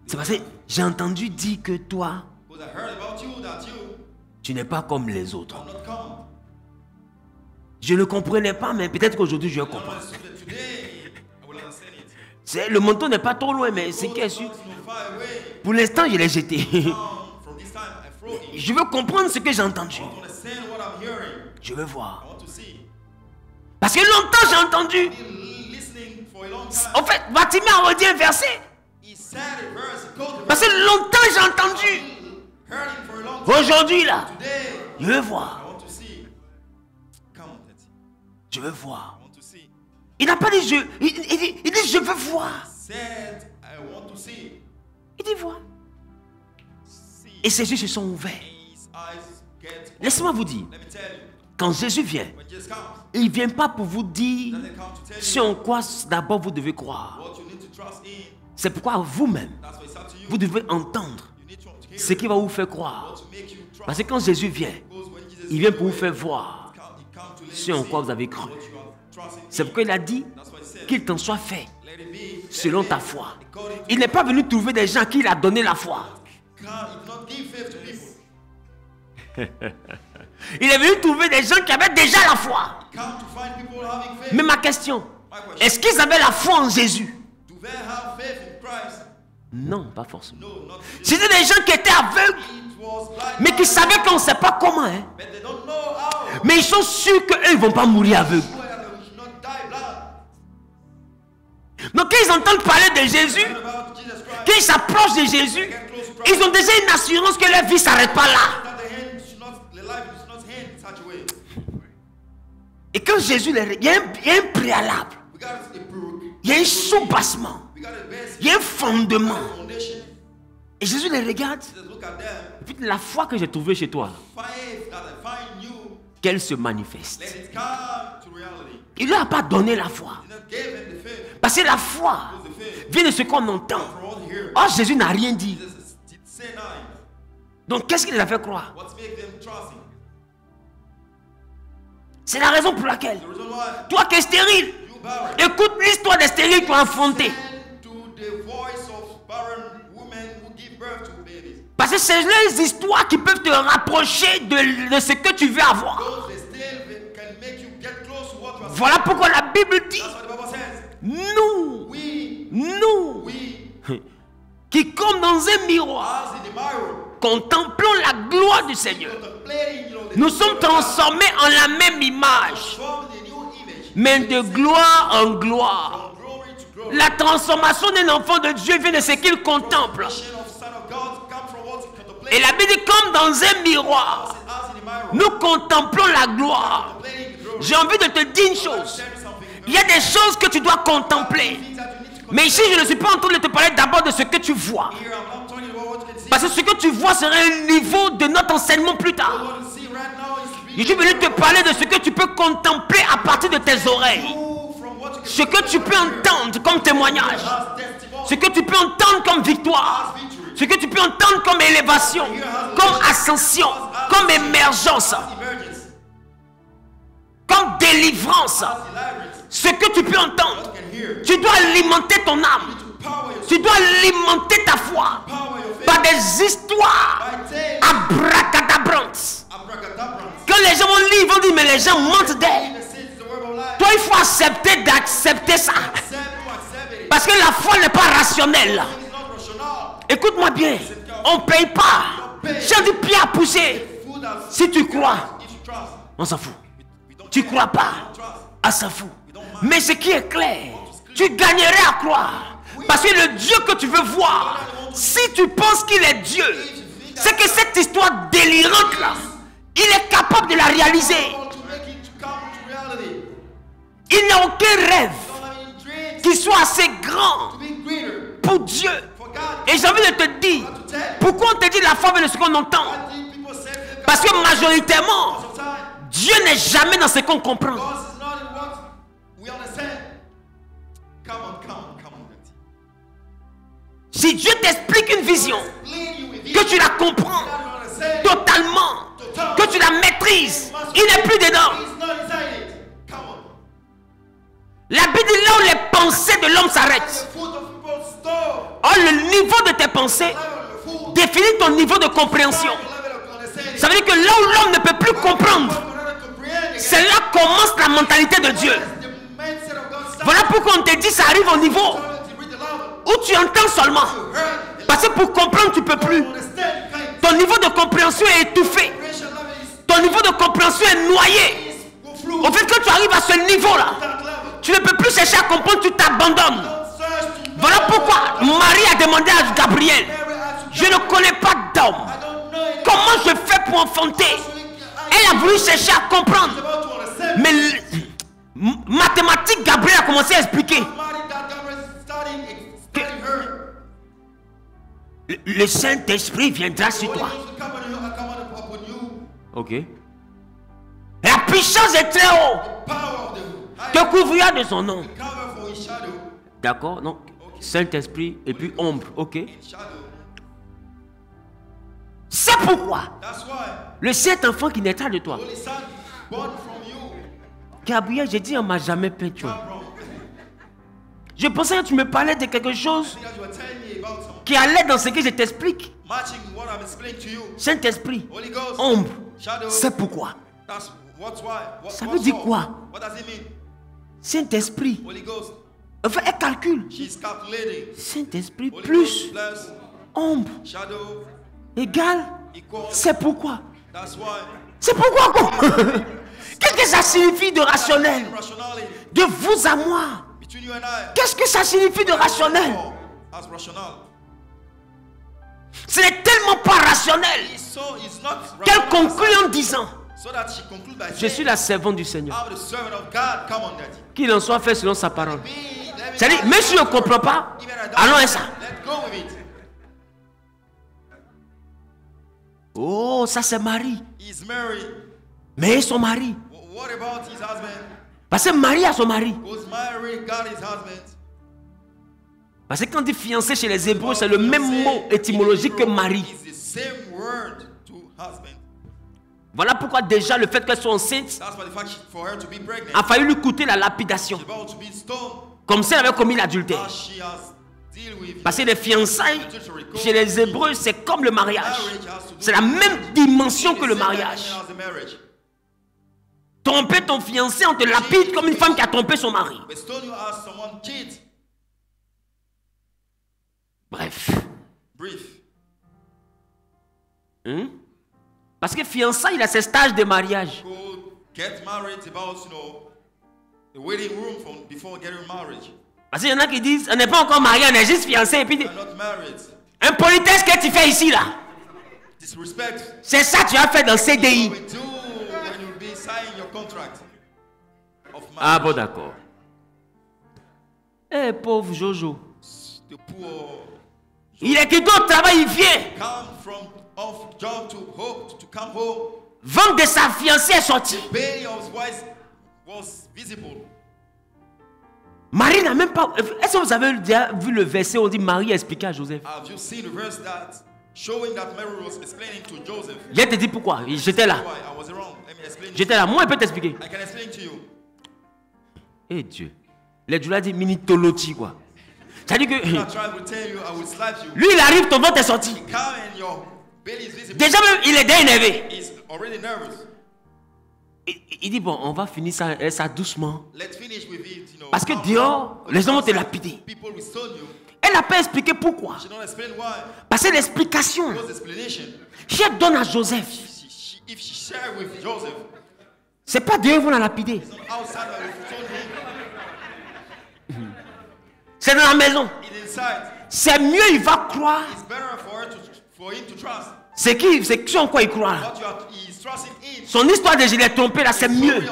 C'est parce que j'ai entendu dire que toi, tu n'es pas comme les autres. Je ne comprenais pas, mais peut-être qu'aujourd'hui je vais comprendre. Le manteau n'est pas trop loin, mais c'est qui est sûr. Pour l'instant, je l'ai jeté. Je veux comprendre ce que j'ai entendu. Je veux voir. Parce que longtemps j'ai entendu. En fait, Bartimée a redit un verset. Parce que longtemps j'ai entendu. Aujourd'hui là, je veux voir. Je veux voir. Il n'a pas dit je. Il dit je veux voir. Il dit voir. Et ses yeux se sont ouverts. Laissez-moi vous dire. Quand Jésus vient, il ne vient pas pour vous dire ce en quoi d'abord vous devez croire. C'est pourquoi vous-même, vous devez entendre ce qui va vous faire croire. Parce que quand Jésus vient, il vient pour vous faire voir ce en quoi vous avez cru. C'est pourquoi il a dit qu'il t'en soit fait selon ta foi. Il n'est pas venu trouver des gens qui il a donné la foi. Il est venu trouver des gens qui avaient déjà la foi. Mais ma question, est-ce qu'ils avaient la foi en Jésus? Non, pas forcément. C'était des gens qui étaient aveugles, mais qui savaient qu'on ne sait pas comment. Hein. Mais ils sont sûrs qu'eux, ils ne vont pas mourir aveugles. Donc quand ils entendent parler de Jésus, quand ils s'approchent de Jésus, ils ont déjà une assurance que leur vie ne s'arrête pas là. Et quand Jésus les regarde, il y a un préalable. Il y a un soubassement. Il y a un fondement. Et Jésus les regarde. Et puis la foi que j'ai trouvée chez toi, qu'elle se manifeste. Il ne leur a pas donné la foi. Parce que la foi vient de ce qu'on entend. Or Jésus n'a rien dit. Donc qu'est-ce qui les a fait croire? C'est la raison pour laquelle toi qui es stérile, écoute l'histoire des stériles qui ont affronté. Parce que c'est les histoires qui peuvent te rapprocher de ce que tu veux avoir. Voilà pourquoi la Bible dit, nous, qui comme dans un miroir, contemplons la gloire du Seigneur, nous sommes transformés en la même image, mais de gloire en gloire. La transformation d'un enfant de Dieu vient de ce qu'il contemple. Et la Bible dit comme dans un miroir, nous contemplons la gloire. J'ai envie de te dire une chose. Il y a des choses que tu dois contempler. Mais ici, je ne suis pas en train de te parler d'abord de ce que tu vois. Parce que ce que tu vois sera un niveau de notre enseignement plus tard. Je suis venu te parler de ce que tu peux contempler à partir de tes oreilles. Ce que tu peux entendre comme témoignage. Ce que tu peux entendre comme victoire. Ce que tu peux entendre comme élévation, comme ascension, comme émergence, comme délivrance. Ce que tu peux entendre, tu dois alimenter ton âme. Tu dois alimenter ta foi par des histoires abracadabrantes. Quand les gens vont lire, ils vont dire, mais les gens mentent d'elle. Toi, il faut accepter d'accepter ça. Parce que la foi n'est pas rationnelle. Écoute-moi bien, on ne paye pas. J'ai du pied à pousser. Si tu crois, on s'en fout. Tu ne crois pas, on s'en fout. Mais ce qui est clair, tu gagnerais à croire. Parce que le Dieu que tu veux voir, si tu penses qu'il est Dieu, c'est que cette histoire délirante là, il est capable de la réaliser. Il n'y a aucun rêve qui soit assez grand pour Dieu. Et j'ai envie de te dire, pourquoi on te dit la foi vient de ce qu'on entend? Parce que majoritairement, Dieu n'est jamais dans ce qu'on comprend. Si Dieu t'explique une vision, que tu la comprends totalement, que tu la maîtrises, il n'est plus dedans. La Bible dit là où les pensées de l'homme s'arrêtent. Or, le niveau de tes pensées définit ton niveau de compréhension. Ça veut dire que là où l'homme ne peut plus comprendre, c'est là commence la mentalité de Dieu. Voilà pourquoi on te dit ça arrive au niveau où tu entends seulement. Parce que pour comprendre, tu ne peux plus. Ton niveau de compréhension est étouffé. Ton niveau de compréhension est noyé. Au fait que tu arrives à ce niveau-là, tu ne peux plus chercher à comprendre, tu t'abandonnes. Voilà pourquoi Marie a demandé à Gabriel, je ne connais pas d'homme. Comment je fais pour enfanter? Elle a voulu chercher à comprendre. Mais mathématiques, Gabriel a commencé à expliquer. Le Saint-Esprit viendra sur toi. Ok. La puissance est très haut. Te couvrira de son nom. D'accord? Donc, Saint-Esprit et puis ombre. Ok. C'est pourquoi le Saint-Enfant qui naîtra de toi. Gabriel, j'ai dit, on ne m'a jamais peint. Je pensais que tu me parlais de quelque chose qui allait dans ce que je t'explique. Saint-Esprit, ombre. C'est pourquoi. Ça veut dire quoi? Saint-Esprit. Enfin, elle calcule. Saint-Esprit plus ombre égale. C'est pourquoi. C'est pourquoi quoi? Qu'est-ce que ça signifie de rationnel? De vous à moi. Qu'est-ce que ça signifie de rationnel? Ce n'est tellement pas rationnel qu'elle conclut en disant, je suis la servante du Seigneur. Qu'il en soit fait selon sa parole. C'est-à-dire, même si je ne comprends pas, allons à ça. Oh, ça c'est Marie. Mais son mari. Parce que Marie a son mari. Parce que quand on dit fiancé chez les Hébreux, c'est le même mot étymologique que mari. Voilà pourquoi déjà le fait qu'elle soit enceinte a failli lui coûter la lapidation. Comme si elle avait commis l'adultère. Parce que les fiançailles, chez les Hébreux, c'est comme le mariage. C'est la même dimension que le mariage. Tromper ton fiancé, on te lapide comme une femme qui a trompé son mari. Bref. Parce que fiançailles, il a ses stages de mariage. Parce qu'il y en a qui disent, on n'est pas encore marié, on est juste fiancé. Et puis, un politesse que tu fais ici, là. C'est ça que tu as fait dans CDI. Ah bon, d'accord. Eh, pauvre Jojo. Il est quitté au travail, il vient. Vente de sa fiancée est sortie. Marie n'a même pas... Est-ce que vous avez déjà vu le verset où on dit Marie a expliqué à Joseph? Je te dis pourquoi. J'étais là. J'étais là. Moi, il peut t'expliquer. Eh Dieu. Les Dieu l'a dit minitologie quoi. C'est-à-dire que... Lui, il arrive, ton ventre est sorti. Déjà même, il est déjà énervé. Il dit, bon, on va finir ça doucement. Parce que dehors, les gens vont te lapider. Elle n'a pas expliqué pourquoi. Parce que l'explication, si elle donne à Joseph, c'est pas Dieu qui va la lapider. C'est dans la maison. C'est mieux, il va croire. C'est qui en quoi il croit. Son histoire de je l'ai trompé là, c'est mieux.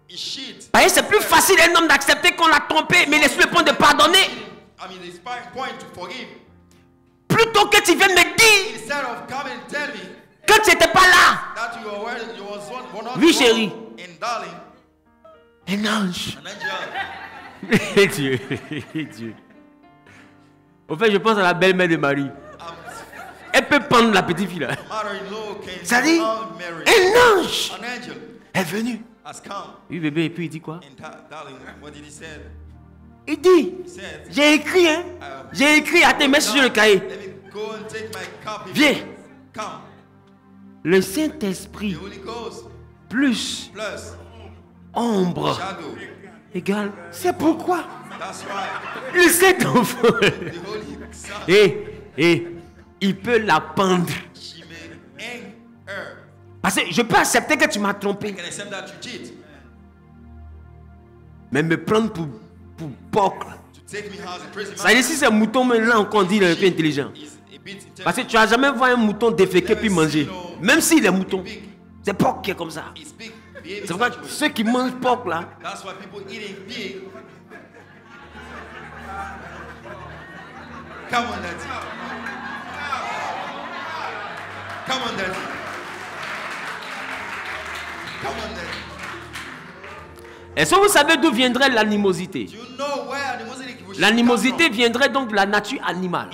C'est plus facile un homme d'accepter qu'on l'a trompé, mais laisse le point de pardonner. Plutôt que tu viennes me dire que tu n'étais pas là. Oui, chérie. Un ange. Dieu. Dieu. Au fait, je pense à la belle-mère de Marie. Elle peut prendre la petite fille là. Ça dit, un ange est venu. Oui, bébé, et puis il dit quoi? Il dit, j'ai écrit, hein. J'ai écrit à tes mains sur le cahier. Viens. Le Saint-Esprit plus ombre égale. C'est pourquoi le Saint-Enfant et il peut la pendre. Parce que je peux accepter que tu m'as trompé. Mais me prendre pour porc. Ça veut dire si c'est un mouton, mais là on dit qu'il est plus intelligent. Parce que tu n'as jamais vu un mouton déféquer puis manger. Même s'il est mouton. C'est porc qui est comme ça. C'est pourquoi ceux qui mangent porc là. Come on, Daddy. Come on, Daddy. Come on, Daddy. Est-ce que vous savez d'où viendrait l'animosité? L'animosité viendrait donc de la nature animale.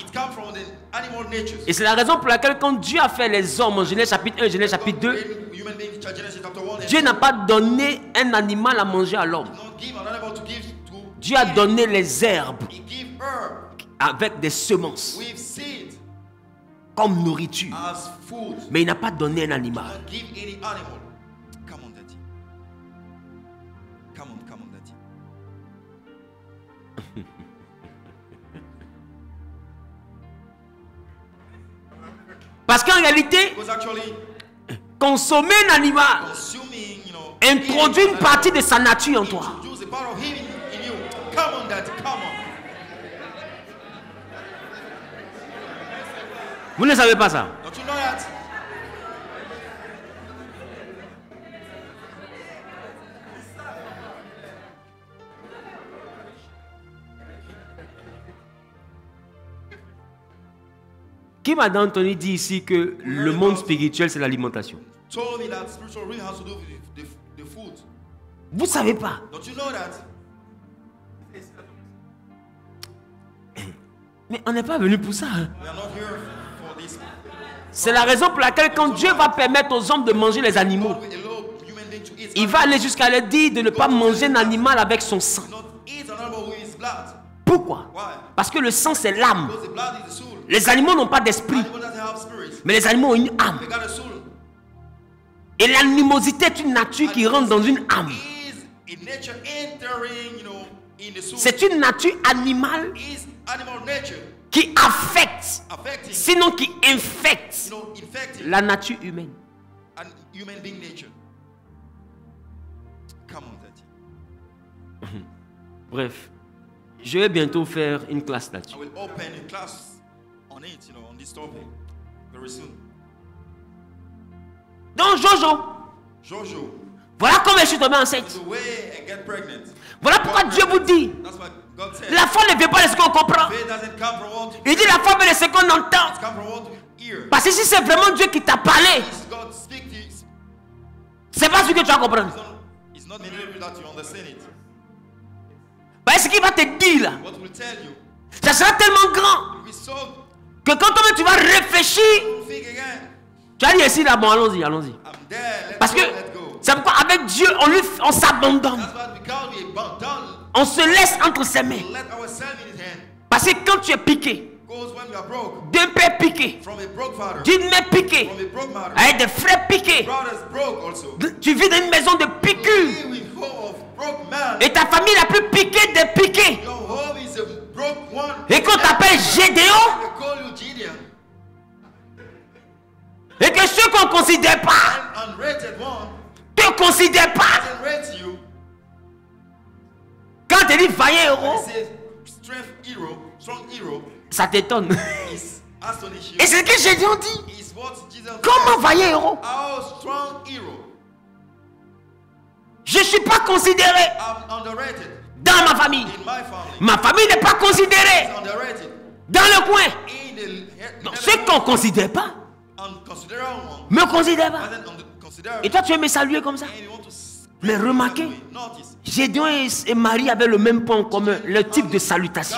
Et c'est la raison pour laquelle quand Dieu a fait les hommes en Genèse chapitre 1, Genèse chapitre 2, Dieu n'a pas donné un animal à manger à l'homme. Dieu a donné les herbes avec des semences comme nourriture. Mais il n'a pas donné un animal. Parce qu'en réalité, consommer un animal introduit une partie de sa nature en toi. Vous ne savez pas ça? Qui m'a Anthony dit ici que le monde spirituel c'est l'alimentation? Vous ne savez pas? Mais on n'est pas venu pour ça. C'est la raison pour laquelle quand Dieu va permettre aux hommes de manger les animaux, il va aller jusqu'à leur dire de ne pas manger un animal avec son sang. Pourquoi? Parce que le sang, c'est l'âme. Les animaux n'ont pas d'esprit, mais les animaux ont une âme. Et l'animosité est une nature qui rentre dans une âme. C'est une nature animale qui affecte, sinon qui infecte la nature humaine. Bref, je vais bientôt faire une classe là-dessus. Donc Jojo, voilà comment je suis tombé enceinte. Voilà pourquoi Dieu vous dit, la foi ne vient pas de ce qu'on comprend. Il dit la foi vient de ce qu'on entend. Parce que si c'est vraiment Dieu qui t'a parlé, c'est pas ce que tu vas comprendre. Parce qu'il va te dire là, ça sera tellement grand que quand toi tu vas réfléchir, tu vas dire ici là, bon allons-y. Parce que c'est pourquoi avec Dieu on s'abandonne. On se laisse entre ses mains. Parce que quand tu es piqué, d'un père piqué, d'une mère piquée, avec des frères piqués, tu vis dans une maison de piqûres. Et ta famille la plus piquée des piqués. Et qu'on t'appelle Gédéon. Et que ceux qu'on ne considère pas te considèrent pas. Quand tu dis vaillant héros, ça t'étonne. Et c'est ce que Gédéon dit. Comment vaillant héros? Je ne suis pas considéré dans ma famille. Ma famille n'est pas considérée dans le coin. Donc, ceux qu'on ne considère pas me considèrent pas. Et toi, tu veux me saluer comme ça? Mais remarquez, Gédéon et Marie avaient le même point en commun, le type de salutation.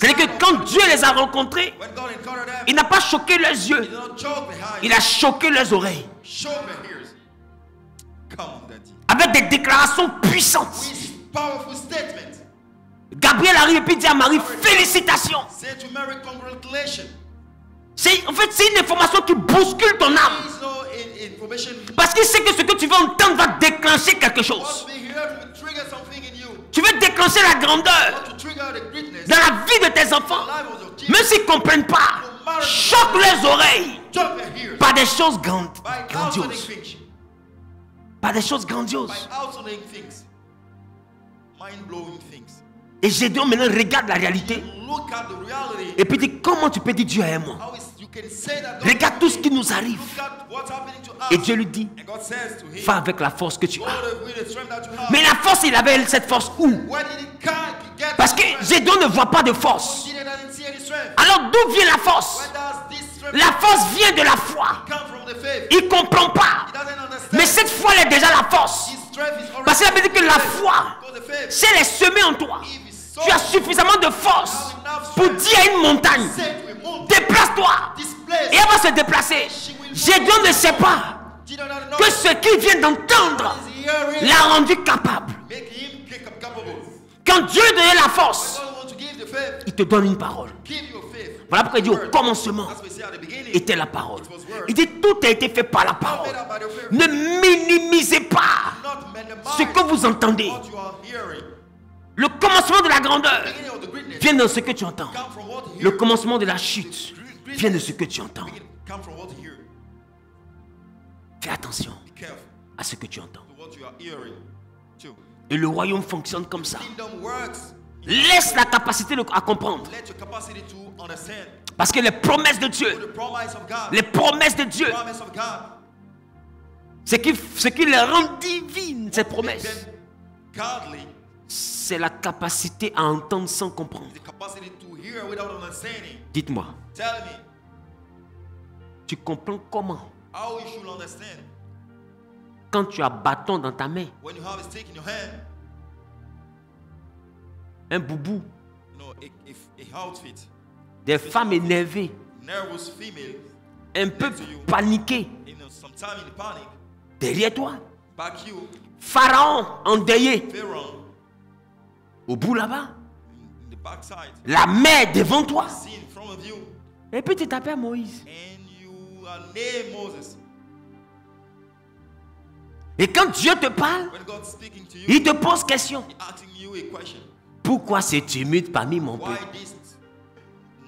C'est-à-dire que quand Dieu les a rencontrés, il n'a pas choqué leurs yeux, il a choqué leurs oreilles. Avec des déclarations puissantes. Gabriel arrive et puis dit à Marie, félicitations. En fait, c'est une information qui bouscule ton âme. Parce qu'il sait que ce que tu vas entendre va déclencher quelque chose. Tu veux déclencher la grandeur dans la vie de tes enfants. Même s'ils ne comprennent pas, choque les oreilles par des choses grandioses. Par des choses grandioses. Et Gédéon maintenant regarde la réalité et puis dit, comment tu peux dire Dieu est moi? Regarde tout ce qui nous arrive. Et Dieu lui dit, va avec la force que tu as. Mais la force, il avait cette force où? Parce que Gédéon ne voit pas de force. Alors d'où vient la force? La force vient de la foi. Il ne comprend pas. Mais cette foi, elle est déjà la force. Parce qu'il a dit que la foi, si elle est semée en toi, tu as suffisamment de force pour dire à une montagne, déplace-toi. Et elle va se déplacer. Gédéon ne sait pas que ce qu'il vient d'entendre l'a rendu capable. Quand Dieu donne la force, il te donne une parole. Voilà pourquoi il dit au commencement était la parole. Il dit tout a été fait par la parole. Ne minimisez pas ce que vous entendez. Le commencement de la grandeur vient de ce que tu entends. Le commencement de la chute vient de ce que tu entends. Fais attention à ce que tu entends. Et le royaume fonctionne comme ça. Laisse la capacité à comprendre. Parce que les promesses de Dieu, ce qui les rend divines, ces promesses, c'est la capacité à entendre sans comprendre. Dites-moi, tu comprends comment? Quand tu as bâton dans ta main, un boubou, des femmes énervées, un peu paniquées, derrière toi, Pharaon endeuillé, au bout là-bas, La mer devant toi. sea in front of you, Et puis tu t'appelles Moïse. and you are named Moses. Et quand Dieu te parle, When God's speaking to you, il te pose question. He's asking you a question. Pourquoi ce tumulte parmi mon Why peuple? this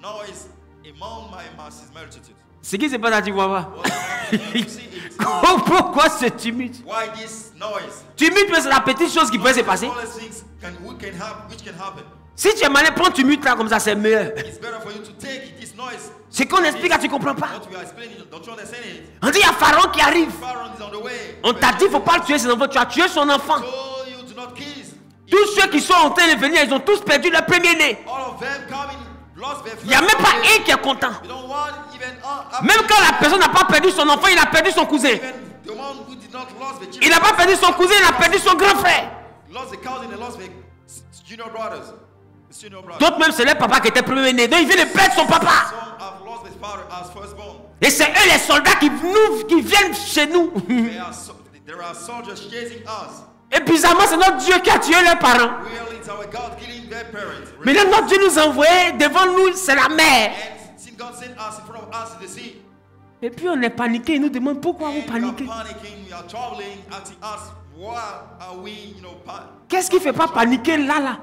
noise among my masses multitude? Ce qui se passe là, tu vois pas. What's happening? You see it. Pourquoi ce tumulte? Why this noise? Tumulte, c'est la petite chose qui peut se passer. Smallest things which can happen. Si tu es malin, prends tumulte là comme ça, c'est mieux. It's better for you to take this noise. Ce qu'on explique là, tu ne comprends pas. What we are explaining, don't you understand it? On dit, il y a Pharaon qui arrive. Pharaoh is on the way. On t'a dit, il ne faut pas tuer ses enfants. Tu as tué son enfant. So you do not kill. Tous ceux qui sont en train de venir, ils ont tous perdu leur premier-né. All of them coming, lost their Il n'y a même pas un qui est content. You don't want even Même quand la personne n'a pas perdu son enfant, il a perdu son cousin. even the one who did not lost the children. Il n'a pas perdu son cousin, il a perdu son grand frère. Lost the cousin and lost the junior brothers. The senior brothers. D'autres même, c'est leur papa qui était premier-né. Donc il vient de perdre son papa. Some have lost their father as firstborn. Et c'est eux les soldats qui viennent chez nous. There are soldiers chasing us. Et bizarrement, c'est notre Dieu qui a tué leurs parents. Really, it's our God killing their parents. Mais là, notre Dieu nous a envoyés. Devant nous, c'est la mer. And since God sent us in front of us in the sea. Et puis on est paniqué. Il nous demande pourquoi vous And we are paniquez. panicking, we are traveling, asking us, why are we, Qu'est-ce qui ne fait pas paniquer là?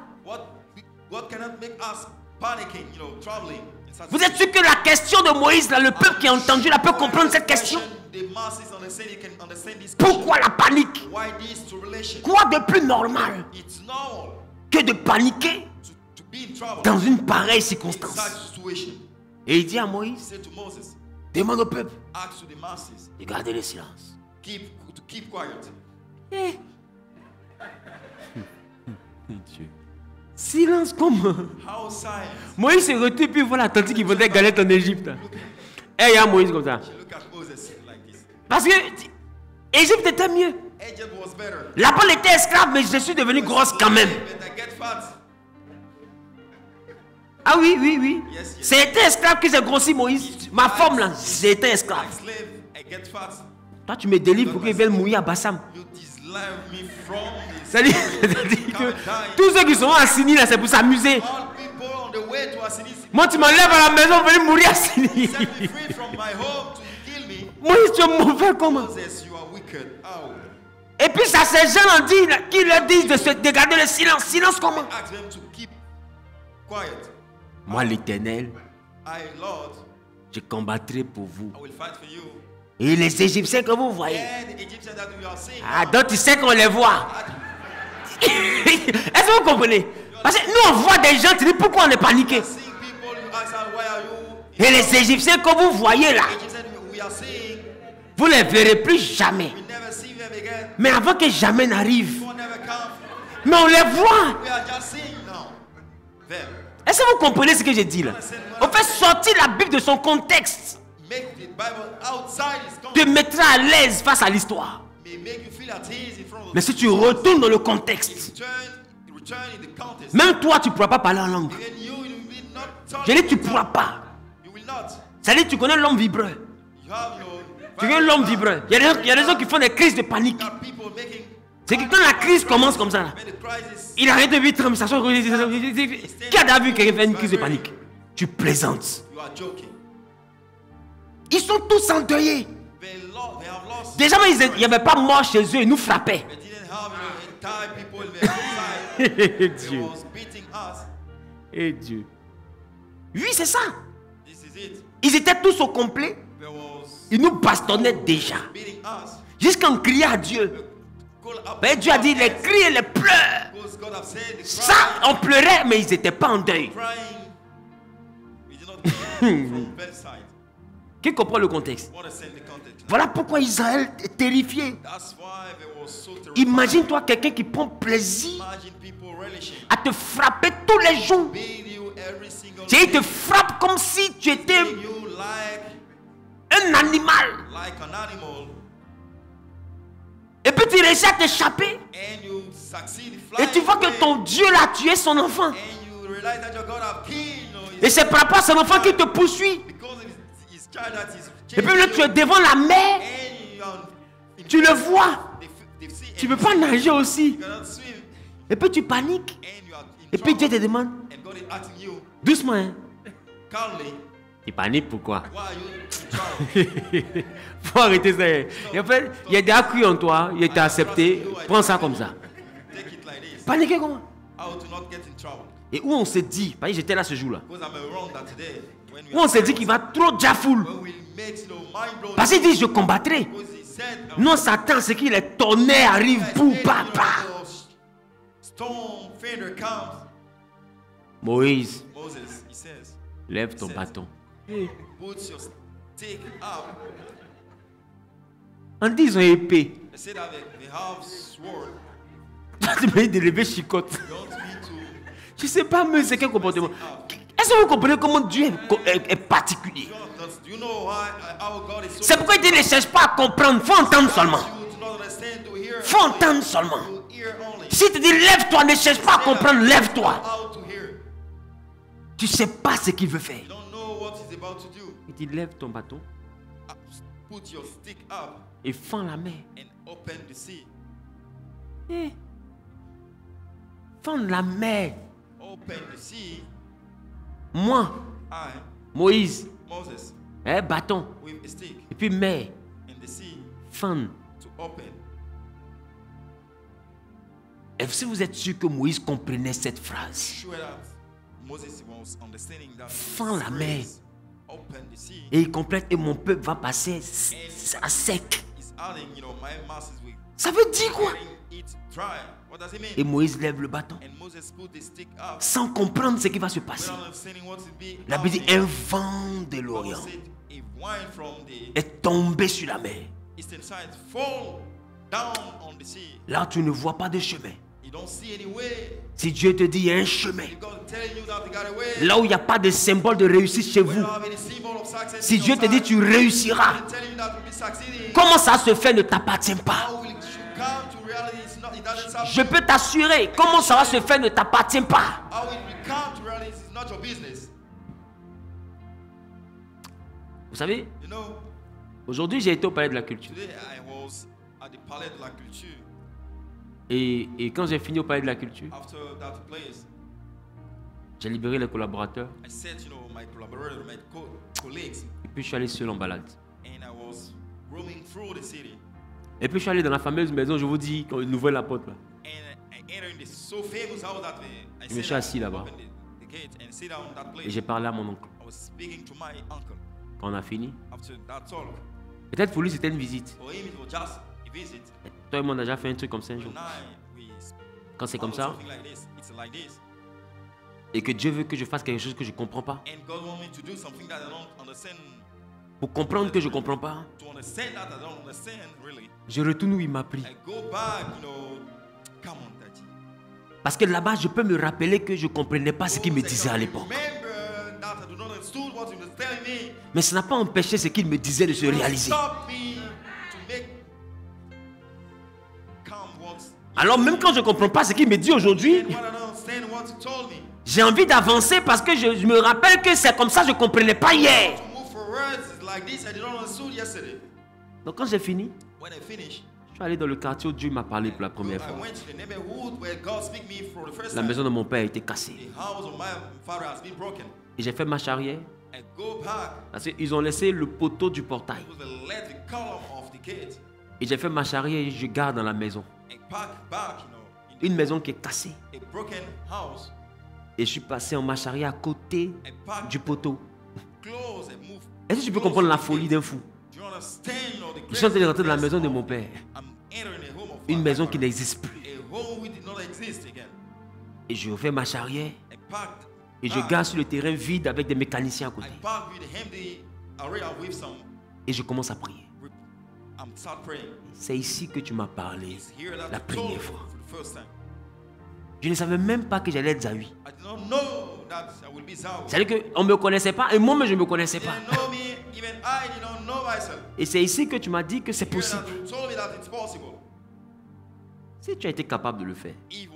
what cannot make us panicking, traveling? Vous êtes sûr que la question de Moïse, là, le peuple qui a entendu, là, peut comprendre cette question? Pourquoi la panique? Quoi de plus normal que de paniquer dans une pareille circonstance? Et il dit à Moïse, demande au peuple de garder le silence. Keep quiet. Dieu. Silence comment? Moïse se retourne puis il voit la tante qui vendait galette en Égypte. Et il y a Moïse comme ça. Parce que Égypte était mieux. Là-bas, elle était esclave, mais je suis devenu grosse quand même. Ah oui, oui, oui. C'était esclave qui s'est grossi, Moïse. Ma forme là, j'étais esclave. Toi, tu me délivres pour qu'ils viennent mouiller à Bassam. C'est-à-dire que tous ceux qui sont assignés là, c'est pour s'amuser. Moi, tu m'enlèves à la maison pour venir mourir assigné. Moïse, tu es mauvais comment? Et puis ça, ces gens ont dit, qui leur disent de garder le silence. Silence comment? Moi, l'Éternel, je combattrai pour vous. Et les Égyptiens que vous voyez, ah, donc tu sais qu'on les voit. Est-ce que vous comprenez? Parce que nous on voit des gens, tu dis pourquoi on est paniqué. Et les Égyptiens que vous voyez là, vous ne les verrez plus jamais. Mais avant que jamais n'arrive, mais on les voit. Est-ce que vous comprenez ce que je dis là? On fait sortir la Bible de son contexte. Te mettra à l'aise face à l'histoire. Mais si tu retournes dans le contexte, même toi tu ne pourras pas parler en langue. Je dis tu ne pourras pas. C'est-à-dire tu connais l'homme vibreur. Tu connais l'homme vibreur. Il y a des gens qui font des crises de panique. C'est que quand la crise commence comme ça, là, il arrête de vivre comme ça. Qui a déjà vu quelqu'un faire une crise de panique? Tu plaisantes. Ils sont tous endeuillés. Déjà, il n'y avait pas mort chez eux, ils nous frappaient. Et Dieu. Et Dieu. Oui, c'est ça. Ils étaient tous au complet. Ils nous bastonnaient déjà. Jusqu'à en crier à Dieu. Mais Dieu a dit les cris et les pleurs. Ça, on pleurait, mais ils n'étaient pas en deuil. Qui comprend le contexte? Voilà pourquoi Israël est terrifié. Imagine-toi quelqu'un qui prend plaisir à te frapper tous les jours. Il te frappe comme si tu étais un animal. Et puis tu réussis à t'échapper. Et tu vois que ton Dieu l'a tué son enfant. Et c'est par rapport à son enfant qui te poursuit. Et puis là tu es devant la mer. Tu le vois. Tu ne peux pas nager aussi. Et puis tu paniques. Et puis Dieu te demande, Doucement, hein. Calmly. Il panique, pourquoi? Why are you in trouble? Faut arrêter ça. Et en fait, il y a déjà cru en toi, il était accepté. Prends ça comme ça. Take it like this. Paniquer comment? How to not get in trouble? Et où on s'est dit, parce que j'étais là ce jour-là, Because I'm around that today. When we où on s'est dit qu'il va trop jafoul. when we make mind blowing. Parce qu'il dit, je combattrai. Because he said, Non, Satan, c'est qu'il est tonnerre arrive pour papa. Storm thunder comes. Moïse, Moses, he says, lève ton bâton. put your stick up. En disant épée, They said that they have sword. tu m'as dit de lever chicotte. You don't need to. Je ne sais pas, mais c'est quel comportement. Est-ce que vous comprenez comment Dieu est particulier? Do you know how God is so? C'est pourquoi il dit ne cherche pas à comprendre, il faut entendre seulement. You do not understand to hear. Il faut entendre seulement. To hear only. Si tu dis lève-toi, ne cherche pas à comprendre, lève-toi. How to hear. Tu ne sais pas ce qu'il veut faire. You don't know what he's about to do. Il dit lève ton bâton Put your stick up et fends la mer. and open the sea. Fends la mer. Open the sea. Moi, I, Moïse, Moses, bâton. with a stick Et puis mer, in the sea fends. to open. Et si vous êtes sûr que Moïse comprenait cette phrase, Sure that Moses was understanding that. fends la mer. Open the sea. Et il complète, et mon peuple va passer à sec. He's adding, my masses with Ça veut dire quoi? letting it dry. What does it mean? Et Moïse lève le bâton And Moses put the stick up sans comprendre ce qui va se passer. without understanding what it be. La Bible dit un vent de Bible l'Orient said a wind from the est tombé sur la mer. eastern side fall down on the sea. Là, tu ne vois pas de chemin. You don't see any way. Si Dieu te dit il y a un chemin, God telling you that you got a way. là où il n'y a pas de symbole de réussite chez You vous, don't have any symbol of success. si Dieu te dit tu réussiras, telling you that you'll be succeeding. comment ça se fait ne t'appartient pas. How will it should come to reality? It doesn't happen. Je peux t'assurer, comment ça va se faire ne t'appartient pas. How it will come to reality is not your business. Vous savez, You know, aujourd'hui j'ai été au palais de la culture. today I was at the Palais de la Culture. Et quand j'ai fini au palais de la culture, After that place, j'ai libéré les collaborateurs. I said, my collaborators, my colleagues, Et puis je suis allé seul en balade. and I was roaming through the city. Et puis je suis allé dans la fameuse maison, je vous dis, quand ils ouvraient la porte là. And I entered this so famous house that I Je me suis said, assis là-bas. open the gate and sit down in that Et place. j'ai parlé à mon oncle. I was speaking to my uncle. Quand on a fini, After that talk, peut-être pour lui c'était une visite. for him it was just a visit. Toi et moi on a déjà fait un truc comme ça un jour. And we Quand c'est comme ça, something like this. It's like this. et que Dieu veut que je fasse quelque chose que je ne comprends pas. And God wants me to do something that I don't understand. Pour comprendre que je ne comprends pas, To understand that I don't understand really. je retourne où il m'a pris. I go back, come on, Daddy. Parce que là-bas, je peux me rappeler que je ne comprenais pas ce qu'il me disait à l'époque. Remember that I do not understand what he was telling me. Mais ça n'a pas empêché ce qu'il me disait de se réaliser. Stop me to make come what. Alors même quand je ne comprends pas ce qu'il me dit aujourd'hui, And when I don't understand what he told me. j'ai envie d'avancer parce que je me rappelle que c'est comme ça que je ne comprenais pas hier. To move forward is like this. I did not understand yesterday. Donc quand j'ai fini, When I finished, je suis allé dans le quartier où Dieu m'a parlé pour la première I fois. went to the neighborhood where God speak me for the first La time. maison de mon père a été cassée. The house of my father has been broken. Et j'ai fait marche arrière I go back. parce qu'ils ont laissé le poteau du portail. It was the let the column of the gate. Et j'ai fait marche arrière et je garde dans la maison. I pack back, in Une maison qui est cassée. a broken house. Et je suis passé en marche arrière à côté I pack du poteau. close and move. Est-ce que tu peux comprendre la folie d'un fou? Do you understand, the Je suis en train de rentrer dans la greatness maison de of- mon père. I'm entering a home of Une my maison qui father. n'existe plus. A home which did not exist again. Et je fais marche arrière I packed. et je garde sur le terrain vide avec des mécaniciens à côté. I packed with the empty area with some. Et je commence à prier. I'm start praying. C'est ici que tu m'as parlé It's here that la you told première me fois. for the first time. Je ne savais même pas que j'allais être Zawi. I did not know that I will be Zawi. C'est-à-dire qu'on ne me connaissait pas et moi-même je ne me connaissais You pas. didn't know me, even I did not know myself. Et c'est ici que tu m'as dit que c'est Here possible. that you told me that it's possible. Si tu as été capable de le faire, He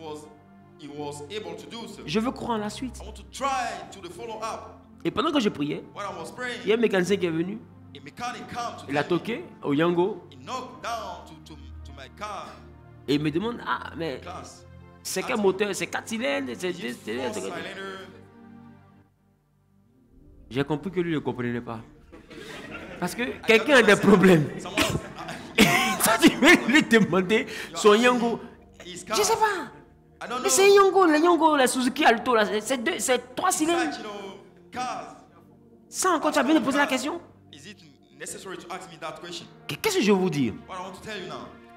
was able to do so. je veux croire en la suite. I want to try to the follow up. Et pendant que je priais, When I was praying, il y a un mécanicien qui est venu. a mechanic came to Il a tell me. toqué au Yango He knocked down to my car et il me demande, ah mais class. c'est quel moteur? C'est 4 cylindres? C'est 2 Is it cylindres? four c'est quoi? cylinder? J'ai compris que lui ne comprenait pas. Parce que quelqu'un a des problèmes. Tu veux lui demander son Yango. Je ne sais pas. Mais c'est Yango, le Yango, la Suzuki Alto, c'est 3 cylindres. Ça encore, tu as bien de poser la question. Qu'est-ce que je veux vous dire?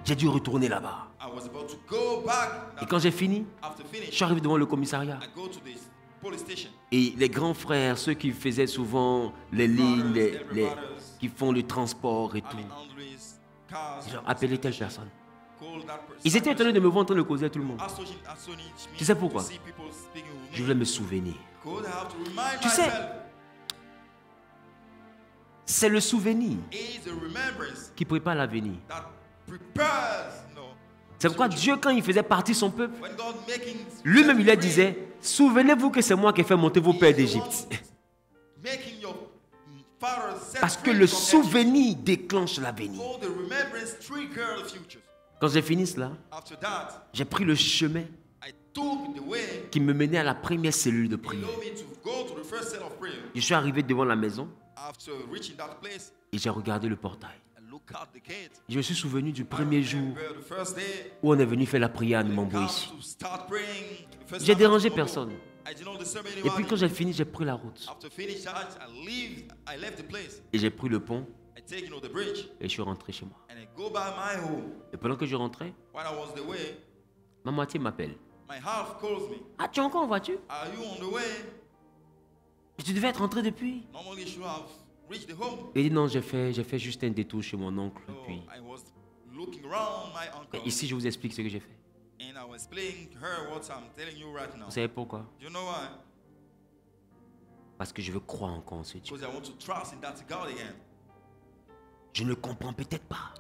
J'ai dû retourner là-bas. Et quand j'ai fini, je suis arrivé devant le commissariat. Et les grands frères, ceux qui faisaient souvent les lignes, qui font le transport et tout, ils ont appelé telle personne. Ils étaient étonnés de me voir en train de causer à tout le monde. Tu sais pourquoi? Je voulais me souvenir. Tu sais, c'est le souvenir qui prépare l'avenir. C'est pourquoi Dieu, quand il faisait partie de son peuple, lui-même il leur disait, souvenez-vous que c'est moi qui ai fait monter vos pères d'Égypte. Parce que le souvenir déclenche l'avenir. Quand j'ai fini cela, j'ai pris le chemin qui me menait à la première cellule de prière. Je suis arrivé devant la maison et j'ai regardé le portail. Je me suis souvenu du premier jour où on est venu faire la prière à Numambo ici. J'ai dérangé personne. Et puis quand j'ai fini, j'ai pris la route. Et j'ai pris le pont et je suis rentré chez moi. Et pendant que je rentrais, ma moitié m'appelle. Ah, tu es encore en voiture? Tu devais être rentré depuis. Il dit non, j'ai fait juste un détour chez mon oncle. Puis... Et ici, je vous explique ce que j'ai fait. Vous savez pourquoi? Parce que je veux croire encore en ce Dieu. Je ne comprends peut-être pas.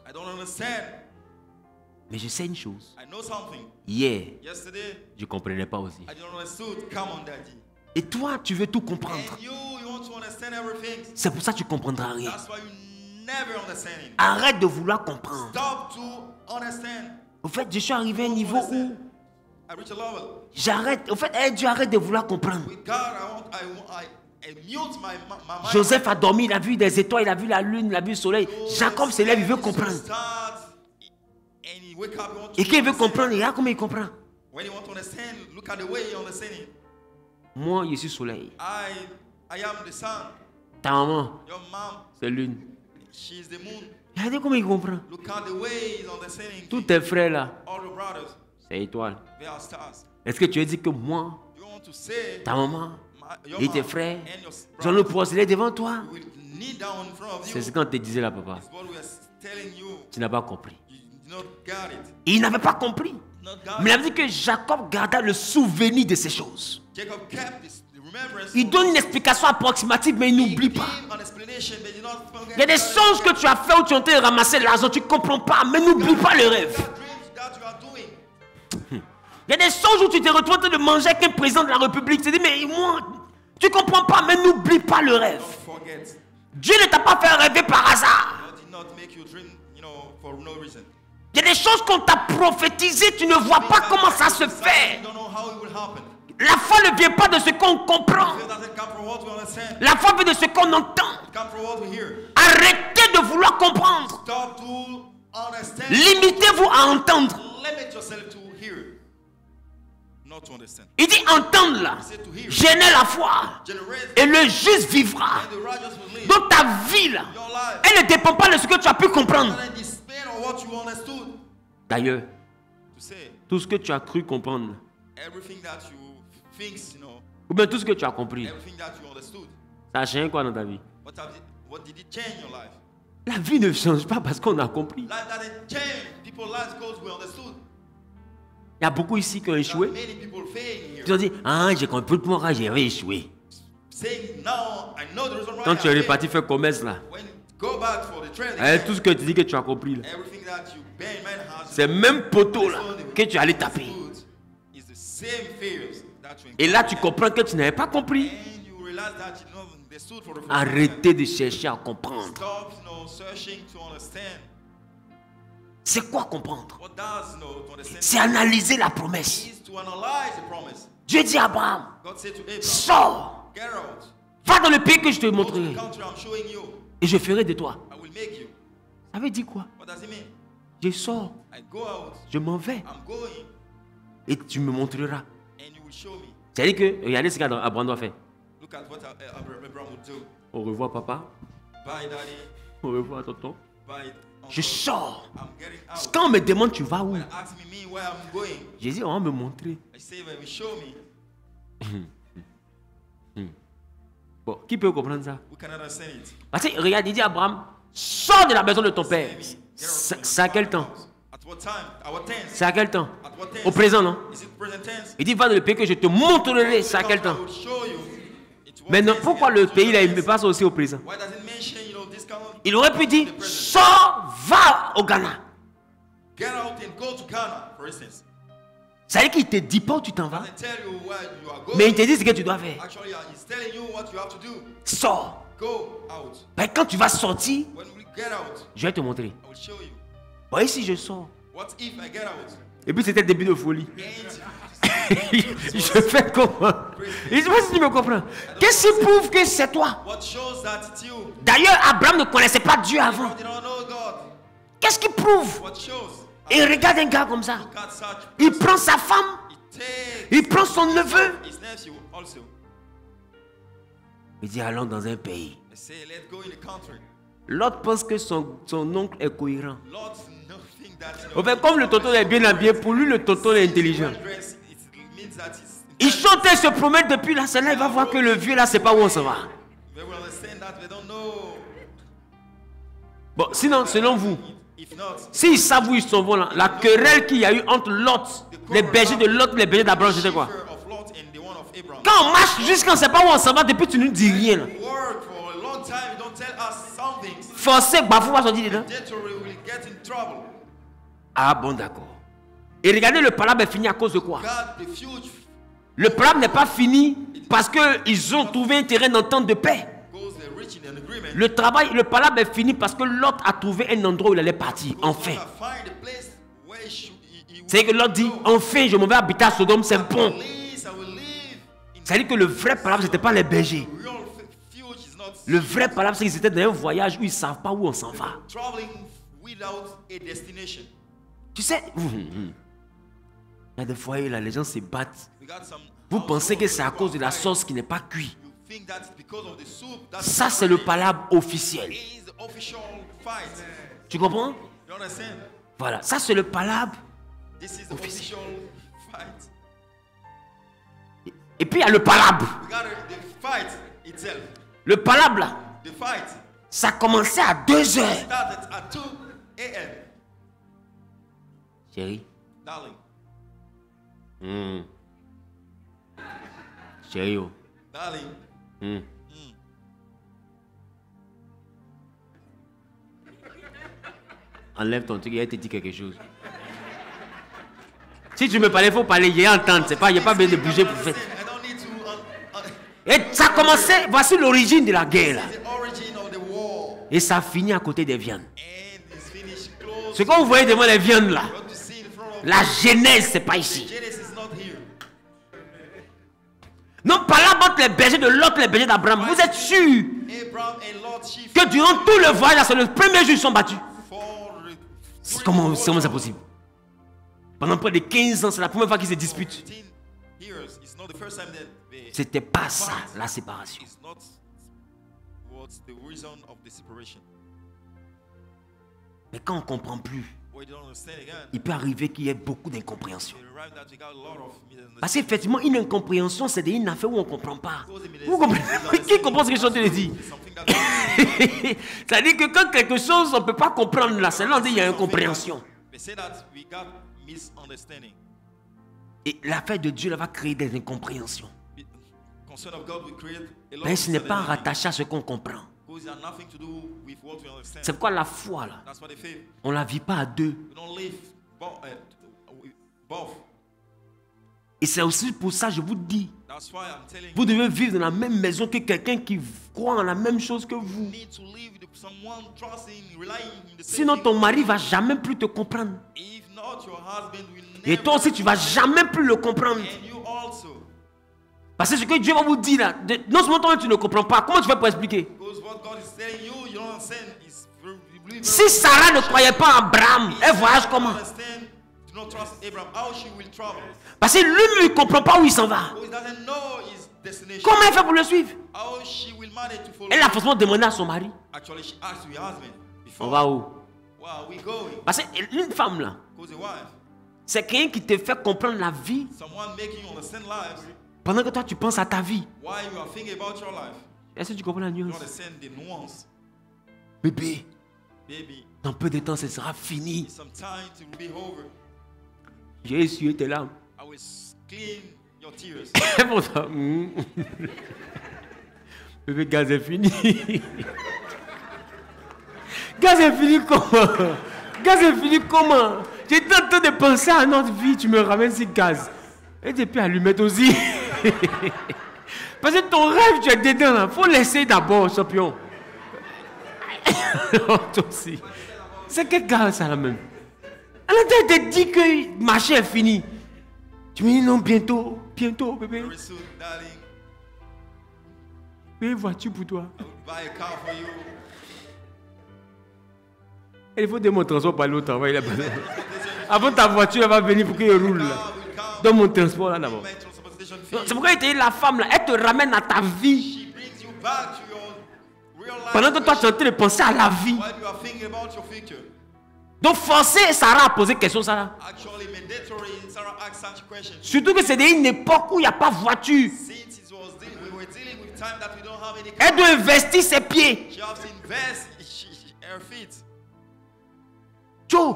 Mais je sais une chose. Hier, je ne comprenais pas aussi. Et toi, tu veux tout comprendre. C'est pour ça que tu ne comprendras rien. Arrête de vouloir comprendre. Au fait, je suis arrivé à un niveau où j'arrête. Au fait, Dieu, arrête de vouloir comprendre. Joseph a dormi, il a vu des étoiles, il a vu la lune, il a vu le soleil. Jacob se lève, il veut comprendre. Et quand il veut comprendre, regarde comment il comprend. Moi, je suis soleil. Ta maman, c'est lune. Regardez comment il comprend. Tous tes frères là, c'est étoile. Est-ce que tu veux dire que moi, ta maman et tes frères, ils ont le procédé devant toi? C'est ce qu'on te disait là, papa. Tu n'as pas compris. Et il n'avait pas compris. Mais il a dit que Jacob garda le souvenir de ces choses. Il donne une explication approximative, mais il n'oublie pas. Il y a des songes que tu as fait où tu es en train de ramasser l'argent, tu ne comprends pas, mais n'oublie pas le rêve. Il y a des songes où tu te retrouves en train de manger avec un président de la République. Tu te dis, mais moi, tu ne comprends pas, mais n'oublie pas le rêve. Dieu ne t'a pas fait rêver par hasard. Il y a des choses qu'on t'a prophétisées, tu ne vois pas comment ça se fait. La foi ne vient pas de ce qu'on comprend. La foi vient de ce qu'on entend. Arrêtez de vouloir comprendre. Limitez-vous à entendre. Il dit entendre là. Gêner la foi. Et le juste vivra. Donc ta vie là, elle ne dépend pas de ce que tu as pu comprendre. D'ailleurs, tout ce que tu as cru comprendre, ou bien tout ce que tu as compris, ça a changé quoi dans ta vie? La vie ne change pas parce qu'on a compris. Il y a beaucoup ici qui ont échoué. Ils ont dit, ah, j'ai compris pourquoi j'ai échoué. Quand tu es reparti faire commerce là, tout ce que tu dis que tu as compris là, c'est même poteau là que tu allais taper. Et là tu comprends que tu n'avais pas compris. Arrêtez de chercher à comprendre. C'est quoi comprendre? C'est analyser la promesse. Dieu dit à Abraham, sors, Va dans le pays que je te Go to montrerai. the country I'm showing you. Et je ferai de toi. I will make you. Ça veut dire quoi? What does it mean? Je sors, I go out. je m'en vais. I'm going. Et tu me montreras. And you will show me. C'est-à-dire que, regardez ce qu'Abraham doit faire. Look at what Abraham would do. Au revoir, papa. Bye, daddy. Au revoir, tonton. Bye. Je sors. I'm getting out. Quand on me demande, tu vas où? When ask me where I'm going, Je dis, on va me montrer. I say, well, show me. Bon, qui peut comprendre ça? We can understand it. Parce que, regarde, il dit à Abraham, sors de la maison de ton père. C'est à quel temps? At what time? Our tense. C'est à quel temps? At what tense? Au présent, non? Is it present tense? Il dit, va dans le pays que je te montrerai. C'est à quel temps? I will show you. It's what Maintenant, tense pourquoi again? le pays là, il me passe aussi au présent? Why does it mention, this kind of Il aurait pu dire, sors, va au Ghana. get out and go to Ghana, for instance? Ça veut dire qu'il ne te dit pas où tu t'en vas, Doesn't tell you where you are going. mais il te dit ce que tu dois faire. Actually, he's telling you what you have to do. Sors. Go out. Ben, quand tu vas sortir, When we get out, je vais te montrer. I will show you. Bon, et si je sors? What if I get out? Et puis c'était le début de folie. And Je fais comment? Je ne sais pas si tu me comprends. Qu'est-ce qui prouve que c'est toi? what shows that it's you? D'ailleurs, Abraham ne connaissait pas Dieu avant. You don't know God. Qu'est-ce qui prouve? What shows? Et regarde un gars comme ça. Look at such. Il prend sa femme, He takes il prend son neveu. his nephew also. Il dit allons dans un pays. They say, let's go in the country. L'autre pense que son oncle est cohérent. Lord, nothing that En fait, comme le tonton est bien habillé, pour lui, le tonton est intelligent. dress, it means that it's Il chante et se promène depuis là. C'est là, il va voir que le vieux là, c'est pas où on s'en va. they will understand that they don't know. Bon, sinon, selon vous, If not, s'ils savent où ils s'en vont là, la querelle qu'il y a eu entre Lot, les bergers de Lot, les bergers d'Abraham, c'était quoi? fear of Lot and the one of Abraham. Quand on marche jusqu'à on ne sait pas où on s'en va, depuis tu ne dis rien là. Work for a long time, you don't tell us some things. Forcé, Bafou va sortir dedans. Later we will get in trouble. Ah bon, d'accord. Et regardez, le palabre est fini à cause de quoi? God, the future Le palabre n'est pas fini parce qu'ils ont trouvé un terrain d'entente de paix. goes they're reaching an agreement. Le palabre est fini parce que Lot a trouvé un endroit où il allait partir. Enfin. Find a place where he C'est que Lot dit, enfin, je m'en vais habiter à Sodome, c'est bon. I will live in C'est-à-dire que le vrai palabre, ce n'était pas les bergers. real future is not Le vrai palabre, c'est qu'ils étaient dans un voyage où ils ne savent pas où on s'en va. traveling without a destination. Tu sais, il y a des foyers là, les gens se battent. We got some Vous pensez que c'est à cause de la sauce qui n'est pas cuite. you think that's because of the soup. That's Ça, c'est le palabre officiel. is the official fight. Tu comprends? You understand? Voilà, ça c'est le palabre. This is the official fight. Et puis il y a le palabre. We got the fight itself. Le palabre là, The fight ça commençait à 2 heures. started at 2 a.m. Chérie. Darling, Chérie, oh. darling, Enlève ton truc, il te dit quelque chose. Si tu me parlais, il faut parler, il y a entendre. Il n'y a pas besoin de bouger pour faire. I don't need to. Et ça commençait, voici l'origine de la guerre là. The origin of the war Et ça finit à côté des viandes. and is finished close. Ce que vous voyez devant les viandes là, What you see in front of la genèse, c'est pas ici. Genesis is not here. Non, par là, entre les bergers de Lot, les bergers d'Abraham, vous êtes sûr Abraham and Lot chief que durant tout le voyage, là, c'est le premier jour ils sont battus. for Comment c'est possible? Pendant près de 15 ans, c'est la première fois qu'ils se disputent. 15 years. It's not the first time that they C'était pas ça, la séparation. It's not what's the reason of the separation. Mais quand on ne comprend plus, We don't understand again. il peut arriver qu'il y ait beaucoup d'incompréhension. We arrive that we got a lot of misunderstanding. Parce qu'effectivement, une incompréhension, c'est une affaire où on ne comprend pas. Vous comprenez? Qui comprend ce que je suis en train de dire? Something that C'est-à-dire que quand quelque chose, on ne peut pas comprendre là, c'est là on dit qu'il y a incompréhension. they say that we got misunderstanding. Et l'affaire de Dieu là, va créer des incompréhensions. Concern of God will create a lot Mais of ce n'est pas misunderstanding. rattaché à ce qu'on comprend. Because it has nothing to do with what we understand. C'est pourquoi la foi là, That's what they feel. on ne la vit pas à deux. We don't live both. Et c'est aussi pour ça que je vous dis, That's why I'm telling you, vous devez vivre dans la même maison que quelqu'un qui croit en la même chose que vous. you need to live with someone trusting, relying in the same Sinon thing. ton mari va jamais plus te comprendre. If not, your husband will Et never. toi aussi tu vas jamais plus le comprendre. And you also. Parce que ce que Dieu va vous dire là, non seulement toi tu ne comprends pas, comment tu fais pour expliquer? Si Sarah ne croyait pas en Abraham, elle voyage comment? Parce que lui ne comprend pas où il s'en va. Comment elle fait pour le suivre? Elle a forcément demandé à son mari. On va où? Parce qu'une femme là, c'est quelqu'un qui te fait comprendre la vie pendant que toi tu penses à ta vie. Est-ce que tu comprends la nuance? Bébé, dans peu de temps, ce sera fini. J'ai essuyé tes larmes. Bébé, gaz est fini. Gaz est fini comment? Gaz est fini comment? J'étais en train de penser à notre vie, tu me ramènes ce gaz. Et depuis allumette aussi. Parce que ton rêve, tu es dedans là. Faut laisser d'abord, champion. Toi aussi. C'est quel gars ça là même? Alors tu te dit que le marché est fini. Tu me dis non, bientôt, bébé. Une voiture pour toi. Il faut de mon transport pour aller au travail. Avant ta voiture, elle va venir pour qu'elle roule. Dans mon transport là d'abord. C'est pourquoi il te dit la femme là, elle te ramène à ta vie. Pendant que toi tu es en train de penser à la vie. Donc forcer Sarah à poser question Sarah. Surtout que c'est une époque où il n'y a pas de voiture. Elle doit investir ses pieds. Joe,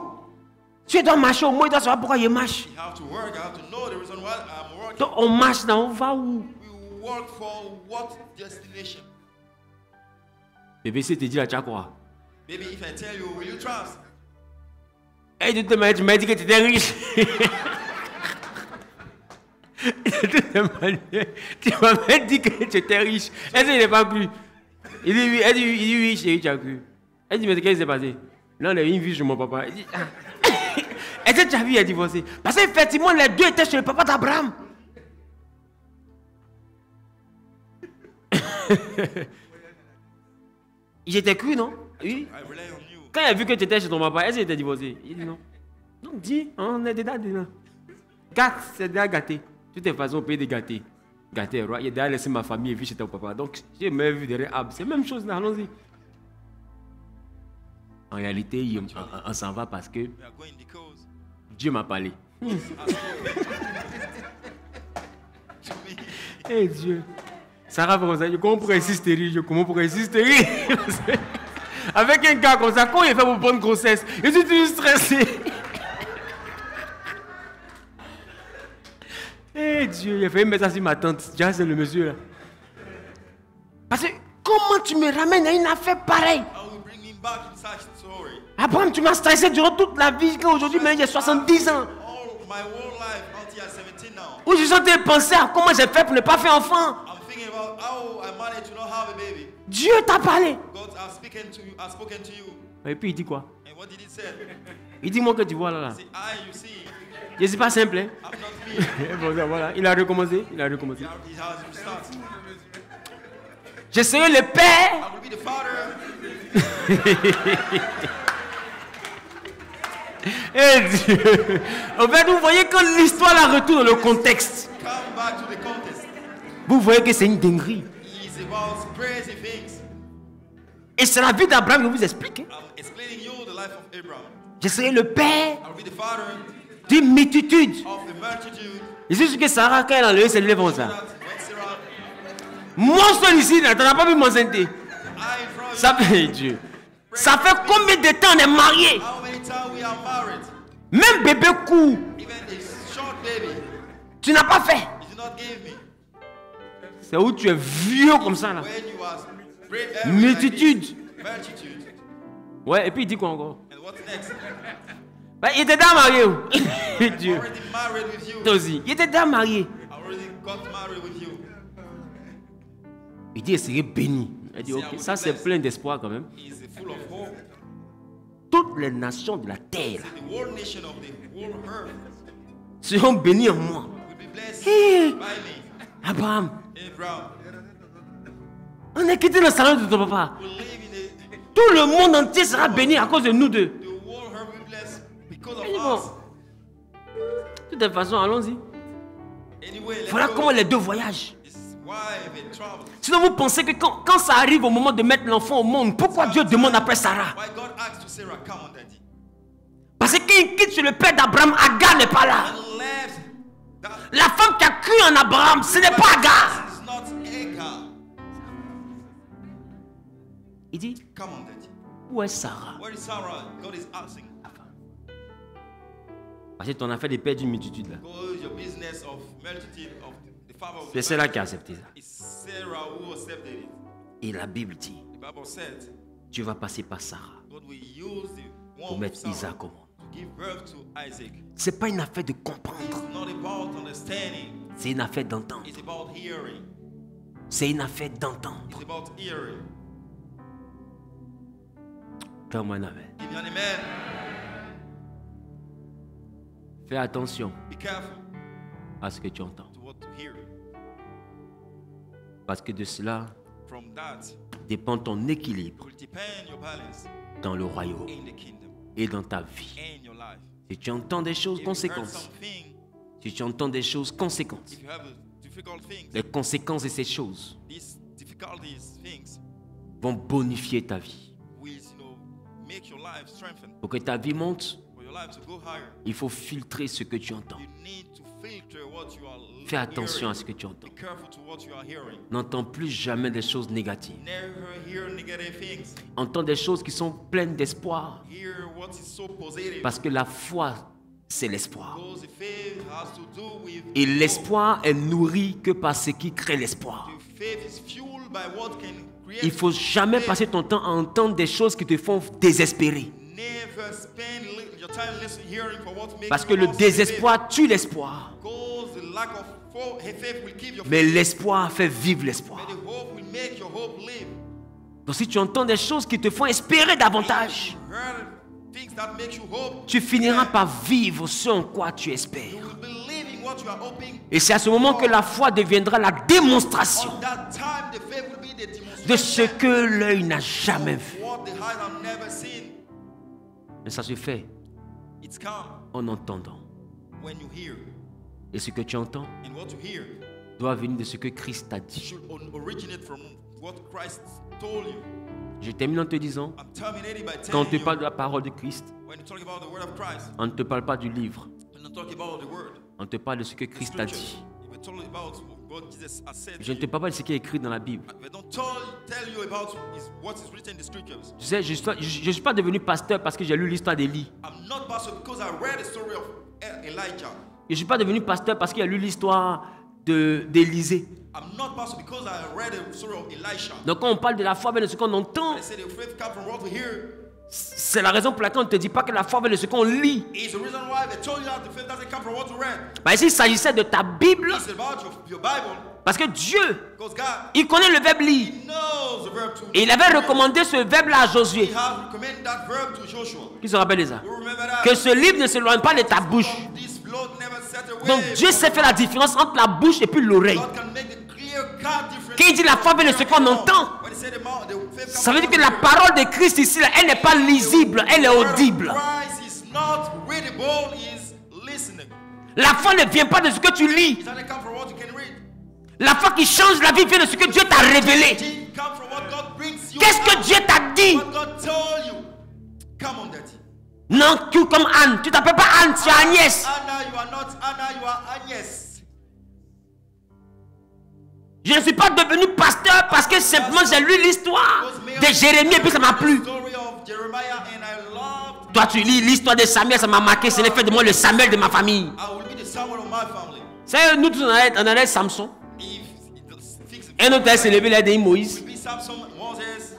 tu dois marcher au moins, tu dois savoir pourquoi il marche. Donc on marche là, on va où? Bébé, si tu dis là, tu as quoi? Et tu m'as dit que tu étais riche. Tu m'as dit que tu étais riche. Est-ce qu'il n'est pas cru? Il dit oui, elle dit oui, chérie, tu as cru. Elle dit mais qu'est-ce qui s'est passé? Non, il y a une vie chez mon papa. Elle dit est-ce que tu as vu, elle est divorcée? Parce qu'effectivement, les deux étaient chez le papa d'Abraham. J'étais cru, non? Oui. Quand il a vu que tu étais chez ton papa, est-ce qu'il était divorcé? Il dit non. Non, dis, on est dedans. Gâte, c'est déjà gâté. De toute façon, on peut être gâté. Gâté, roi. Il a déjà laissé ma famille et vie chez ton papa. Donc, j'ai même vu derrière Ab. C'est la même chose là, allons-y. En réalité, on s'en va parce que Dieu m'a parlé. Eh Dieu. Sarah, comment on pourrait insister? Comment pourrait insister? Avec un gars comme ça, comment il fait pour prendre grossesse? Je suis toujours stressé. Eh Dieu, il a failli mettre ça sur ma tante. Déjà, c'est le monsieur là. Parce que comment tu me ramènes à une affaire pareille? Abraham, tu m'as stressé durant toute la vie. Aujourd'hui, j'ai 70 ans. Où je suis en train de penser à comment j'ai fait pour ne pas faire enfant. Dieu t'a parlé. Et puis il dit quoi? Il dit moi que tu vois là. Je ne suis pas simple. Hein? Voilà. Il a recommencé. Je serai le père. Eh Dieu. En fait, vous voyez que l'histoire la retourne dans le contexte. Vous voyez que c'est une dinguerie. Et c'est la vie d'Abraham que je vous explique. Je serai le père d'une multitude. Et c'est ce que Sarah, quand elle a enlevé ses lèvres, ça. Moi seul ici, tu n'as pas vu m'enceinte. Ça fait Dieu. Ça fait combien de temps on est mariés? Même bébé court. Tu n'as pas fait. C'est où tu es vieux comme ça là. Multitude. Ouais, et puis il dit quoi encore? Bah, il était déjà marié. Dieu. Toi aussi. Il était déjà marié. Il dit, il serait béni. Il dit, ok, ça c'est plein d'espoir quand même. Toutes les nations de la terre seront bénies en moi. Hey. Abraham, on est quitté le salon de ton papa. Tout le monde entier sera béni à cause de nous deux. Bon, de toute façon, allons-y. Voilà comment les deux voyagent. Sinon, vous pensez que quand ça arrive au moment de mettre l'enfant au monde, pourquoi Dieu demande après Sarah? Parce que quand il quitte sur le père d'Abraham, Agar n'est pas là. La femme qui a cru en Abraham, ce n'est pas Agar. Il dit, où est Sarah? Parce que ton affaire de père d'une multitude là. C'est celle-là qui a accepté ça. Et la Bible dit, Dieu va passer par Sarah pour mettre Isaac au monde. Ce n'est pas une affaire de comprendre. C'est une affaire d'entendre. C'est une affaire d'entendre. Comme un amen. Fais attention à ce que tu entends. Parce que de cela dépend ton équilibre dans le royaume et dans ta vie. Si tu entends des choses conséquentes, si tu entends des choses conséquentes, les conséquences de ces choses vont bonifier ta vie. Pour que ta vie monte, il faut filtrer ce que tu entends. Fais attention à ce que tu entends. N'entends plus jamais des choses négatives. Entends des choses qui sont pleines d'espoir. Parce que la foi, c'est l'espoir. Et l'espoir est nourri que par ce qui crée l'espoir. Il ne faut jamais passer ton temps à entendre des choses qui te font désespérer. Parce que le désespoir tue l'espoir. Mais l'espoir fait vivre l'espoir. Donc si tu entends des choses qui te font espérer davantage, tu finiras par vivre ce en quoi tu espères. Et c'est à ce moment que la foi deviendra la démonstration de ce que l'œil n'a jamais vu. Mais ça se fait en entendant. Et ce que tu entends doit venir de ce que Christ t'a dit. Je termine en te disant, quand on te parle de la parole de Christ, on ne te parle pas du livre. On te parle de ce que Christ t'a dit. Je ne te parle pas de ce qui est écrit dans la Bible. Tu sais, je ne suis pas devenu pasteur parce que j'ai lu l'histoire d'Élie. Je ne suis pas devenu pasteur parce qu'il a lu l'histoire d'Élisée. Donc quand on parle de la foi, de ce qu'on entend, c'est la raison pour laquelle on ne te dit pas que la foi vient de ce qu'on lit. Mais s'il s'agissait de ta Bible, parce que Dieu, il connaît le verbe lire. Et il avait recommandé ce verbe-là à Josué. Qui se rappelle de ça? Que ce livre ne s'éloigne pas de ta bouche. Donc Dieu sait faire la différence entre la bouche et puis l'oreille. Quand il dit la foi vient de ce qu'on entend, ça veut dire que la parole de Christ ici, elle n'est pas lisible, elle est audible. La foi ne vient pas de ce que tu lis. La foi qui change la vie vient de ce que Dieu t'a révélé. Qu'est-ce que Dieu t'a dit? Non, tu comme Anne. Tu t'appelles pas Anne, tu es Agnès. Je ne suis pas devenu pasteur parce que simplement j'ai lu l'histoire de Jérémie et puis ça m'a plu. Toi tu lis l'histoire de Samuel, ça m'a marqué. C'est le fait de moi le Samuel de ma famille. C'est nous tous on allait Samson. Un autre s'est levé, il a dit Moïse.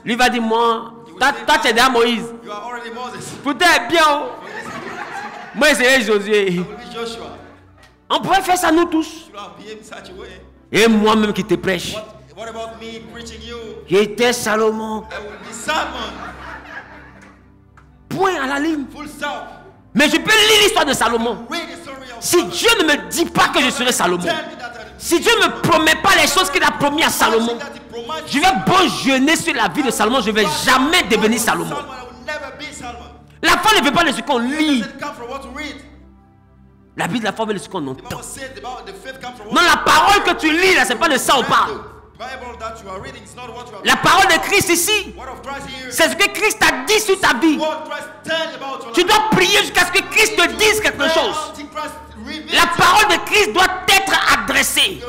Lui va dire moi, toi tu es déjà Moïse. Peut-être bien. Moi c'est Josué. On pourrait faire ça nous tous. Et moi-même qui te prêche. J'étais Salomon. Point à la ligne. Mais je peux lire l'histoire de Salomon. Si Dieu ne me dit pas que je serai Salomon, Si Dieu ne me promet pas les choses qu'il a promis à Salomon, je vais bon jeûner sur la vie de Salomon, je ne vais jamais devenir Salomon. La foi ne vient pas de ce qu'on lit. La vie de la foi vient de ce qu'on entend. Non, la parole que tu lis là, ce n'est pas de ça on parle. La parole de Christ ici, c'est ce que Christ a dit sur ta vie. Tu dois prier jusqu'à ce que Christ te dise quelque chose. La parole de Christ doit être adressée.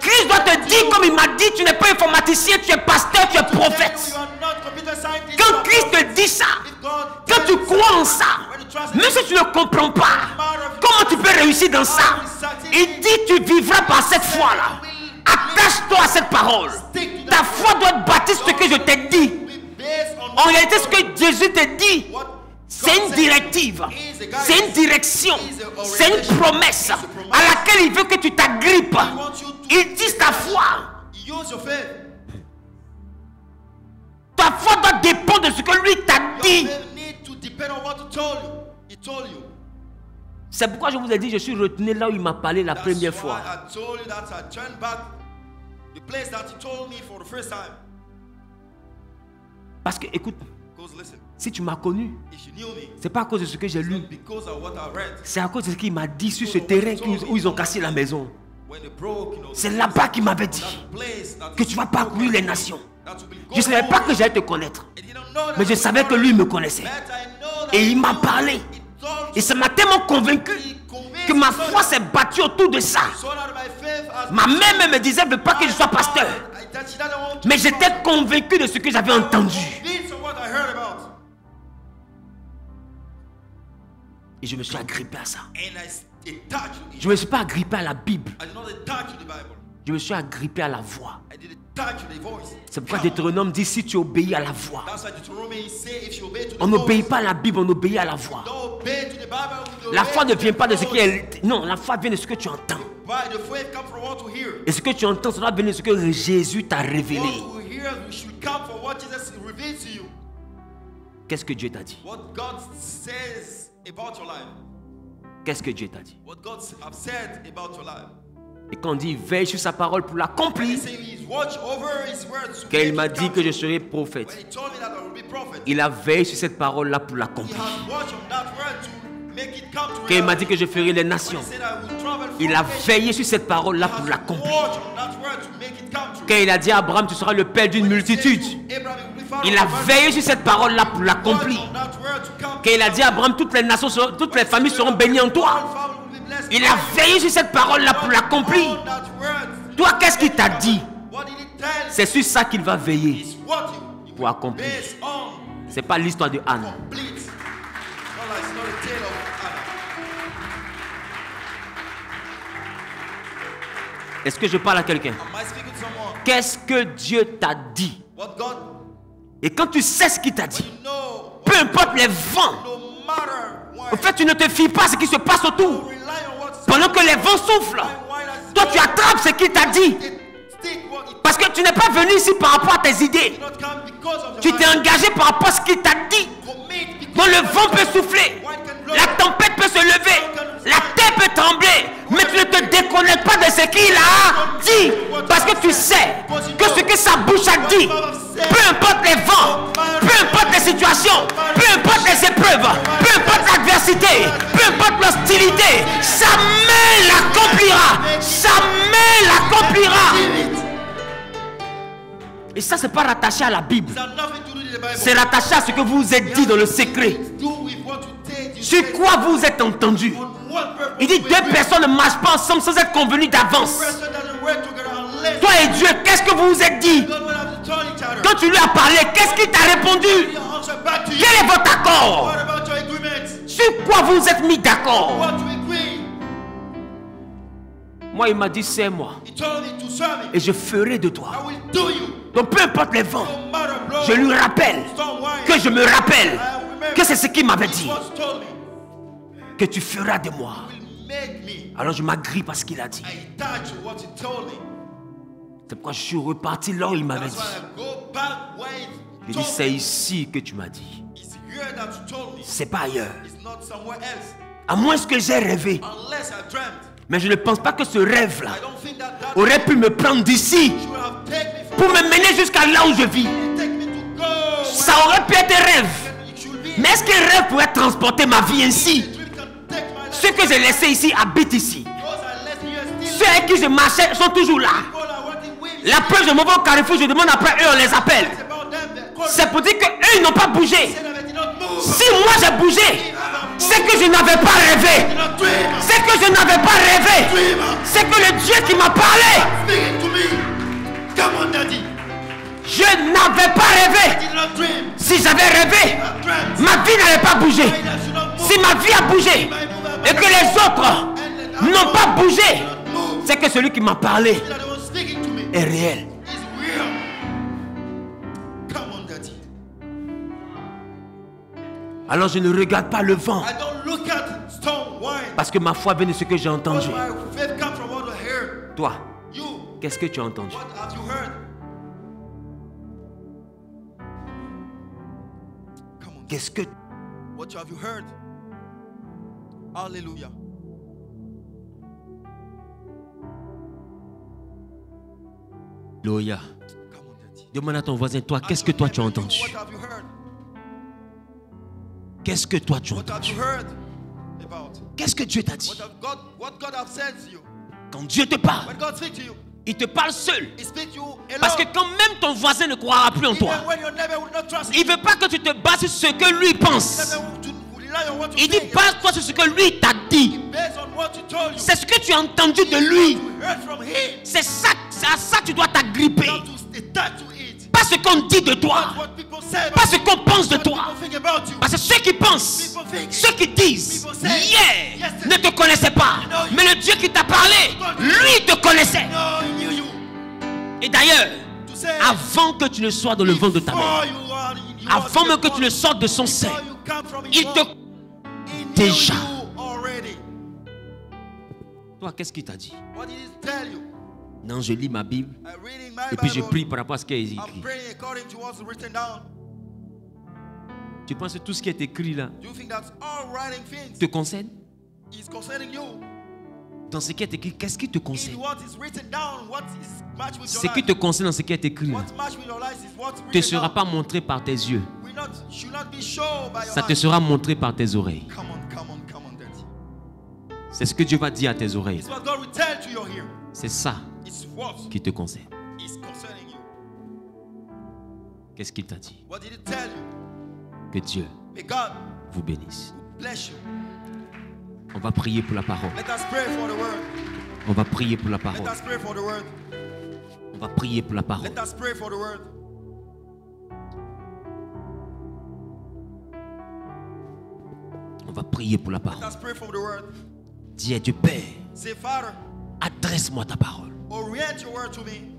Christ doit te dire, comme il m'a dit, tu n'es pas informaticien, tu es pasteur, tu es prophète. Quand Christ te dit ça, quand tu crois en ça, même si tu ne comprends pas, comment tu peux réussir dans ça? Il dit, tu vivras par cette foi-là. Attache-toi à cette parole. Ta foi doit être bâtie sur ce que je t'ai dit. En réalité, ce que Jésus te dit, c'est une directive, c'est une direction, c'est une promesse à laquelle il veut que tu t'agrippes. Il dit ta foi. Ta foi doit dépendre de ce que lui t'a dit. C'est pourquoi je vous ai dit, je suis retenu là où il m'a parlé la première fois. Parce que, écoute, si tu m'as connu, c'est pas à cause de ce que j'ai lu, c'est à cause de ce qu'il m'a dit sur ce terrain où ils ont cassé la maison. C'est là-bas qu'il m'avait dit que tu vas parcourir les nations. Je ne savais pas que j'allais te connaître, mais je savais que lui me connaissait. Et il m'a parlé. Et ça m'a tellement convaincu que ma foi s'est battue autour de ça. Ma mère même me disait, ne veut pas que je sois pasteur. Mais j'étais convaincu de ce que j'avais entendu. Et je me suis agrippé à ça. Je ne me suis pas agrippé à la Bible. Je me suis agrippé à la voix. C'est pourquoi Deutéronome dit, si tu obéis à la voix. On n'obéit pas à la Bible, on obéit à la voix. La foi ne vient pas de ce qui est... Non, la foi vient de ce que tu entends. Et ce que tu entends, ça doit venir de ce que Jésus t'a révélé. Qu'est-ce que Dieu t'a dit? Qu'est-ce que Dieu t'a dit? Et quand on dit veille sur sa parole pour l'accomplir, quand il m'a dit que je serai prophète, il a veillé sur cette parole-là pour l'accomplir. Quand il m'a dit que je ferai les nations, il a veillé sur cette parole-là pour l'accomplir. Quand il a dit à Abraham, tu seras le père d'une multitude, il a veillé sur cette parole-là pour l'accomplir. Quand il a dit à Abraham, toutes les nations, toutes les familles seront bénies en toi, il a veillé sur cette parole-là pour l'accomplir. Toi, qu'est-ce qu'il t'a dit? C'est sur ça qu'il va veiller pour accomplir. Ce n'est pas l'histoire de Anne. Est-ce que je parle à quelqu'un? Qu'est-ce que Dieu t'a dit? Et quand tu sais ce qu'il t'a dit, peu importe les vents, en fait, tu ne te fies pas à ce qui se passe autour. Pendant que les vents soufflent, toi tu attrapes ce qu'il t'a dit. Parce que tu n'es pas venu ici par rapport à tes idées. Tu t'es engagé par rapport à ce qu'il t'a dit. Donc le vent peut souffler, la tempête peut se lever, la terre peut trembler, mais tu ne te déconnectes pas de ce qu'il a dit. Parce que tu sais que ce que sa bouche a dit, peu importe les vents, peu importe les situations, peu importe les épreuves, peu importe l'adversité, peu importe l'hostilité, sa main l'accomplira. Sa main l'accomplira. Et ça, c'est pas rattaché à la Bible. C'est rattaché à ce que vous vous êtes dit dans le secret. Sur quoi vous vous êtes entendu. Il dit, deux personnes ne marchent pas ensemble sans être convenues d'avance. Toi et Dieu, qu'est-ce que vous vous êtes dit? Quand tu lui as parlé, qu'est-ce qu'il t'a répondu? Quel est votre accord? Sur quoi vous vous êtes mis d'accord? Moi, il m'a dit, c'est moi. Et je ferai de toi. Donc, peu importe les vents, je lui rappelle que je me rappelle que c'est ce qu'il m'avait dit. Que tu feras de moi. Alors, je m'agrippe à ce qu'il a dit. C'est pourquoi je suis reparti là où il m'avait dit. Je dis, c'est ici que tu m'as dit. C'est pas ailleurs. À moins que j'ai rêvé. Mais je ne pense pas que ce rêve-là aurait pu me prendre d'ici pour me mener jusqu'à là où je vis. Ça aurait pu être un rêve. Mais est-ce qu'un rêve pourrait transporter ma vie ainsi? Ceux que j'ai laissés ici habitent ici. Ceux avec qui je marchais sont toujours là. La preuve, je m'en vais au carrefour, je demande après eux, on les appelle. C'est pour dire qu'eux, ils n'ont pas bougé. Si moi j'ai bougé, c'est que je n'avais pas rêvé. C'est que je n'avais pas rêvé. C'est que le Dieu qui m'a parlé. Je n'avais pas rêvé. Si j'avais rêvé, ma vie n'allait pas bouger. Si ma vie a bougé et que les autres n'ont pas bougé, c'est que celui qui m'a parlé est réel. Alors je ne regarde pas le vent. Parce que ma foi vient de ce que j'ai entendu. Toi, qu'est-ce que tu as entendu? Qu'est-ce que... What have you heard? Alléluia. Alléluia. Demande à ton voisin, toi, qu'est-ce que toi tu as entendu? Qu'est-ce que toi tu as entendu? Qu'est-ce que Dieu t'a dit? Quand Dieu te parle, il te parle seul. Parce que quand même ton voisin ne croira plus en toi, il ne veut pas que tu te bases sur ce que lui pense. Il dit base-toi sur ce que lui t'a dit. C'est ce que tu as entendu de lui. C'est à ça que tu dois t'agripper. Pas ce qu'on dit de toi. Pas ce qu'on pense de toi. Parce que ceux qui pensent, ceux qui disent yeah, ne te connaissaient pas. Mais le Dieu qui t'a parlé, lui te connaissait. Et d'ailleurs, avant que tu ne sois dans le ventre de ta mère, avant même que tu ne sortes de son sein, il te déjà. Toi, qu'est-ce qu'il t'a dit? Non, je lis ma Bible et puis je prie par rapport à ce qui est écrit. Tu penses que tout ce qui est écrit là te concerne? Dans ce qui est écrit, qu'est-ce qui te concerne? Ce qui te concerne dans ce qui est écrit là ne te sera pas montré par tes yeux. Ça te sera montré par tes oreilles. C'est ce que Dieu va dire à tes oreilles. C'est ça qui te concerne. Qu'est-ce qu'il t'a dit? Que Dieu vous bénisse. On va prier pour la parole. On va prier pour la parole. On va prier pour la parole. On va prier pour la parole. Dis à Dieu, Père, adresse-moi ta parole.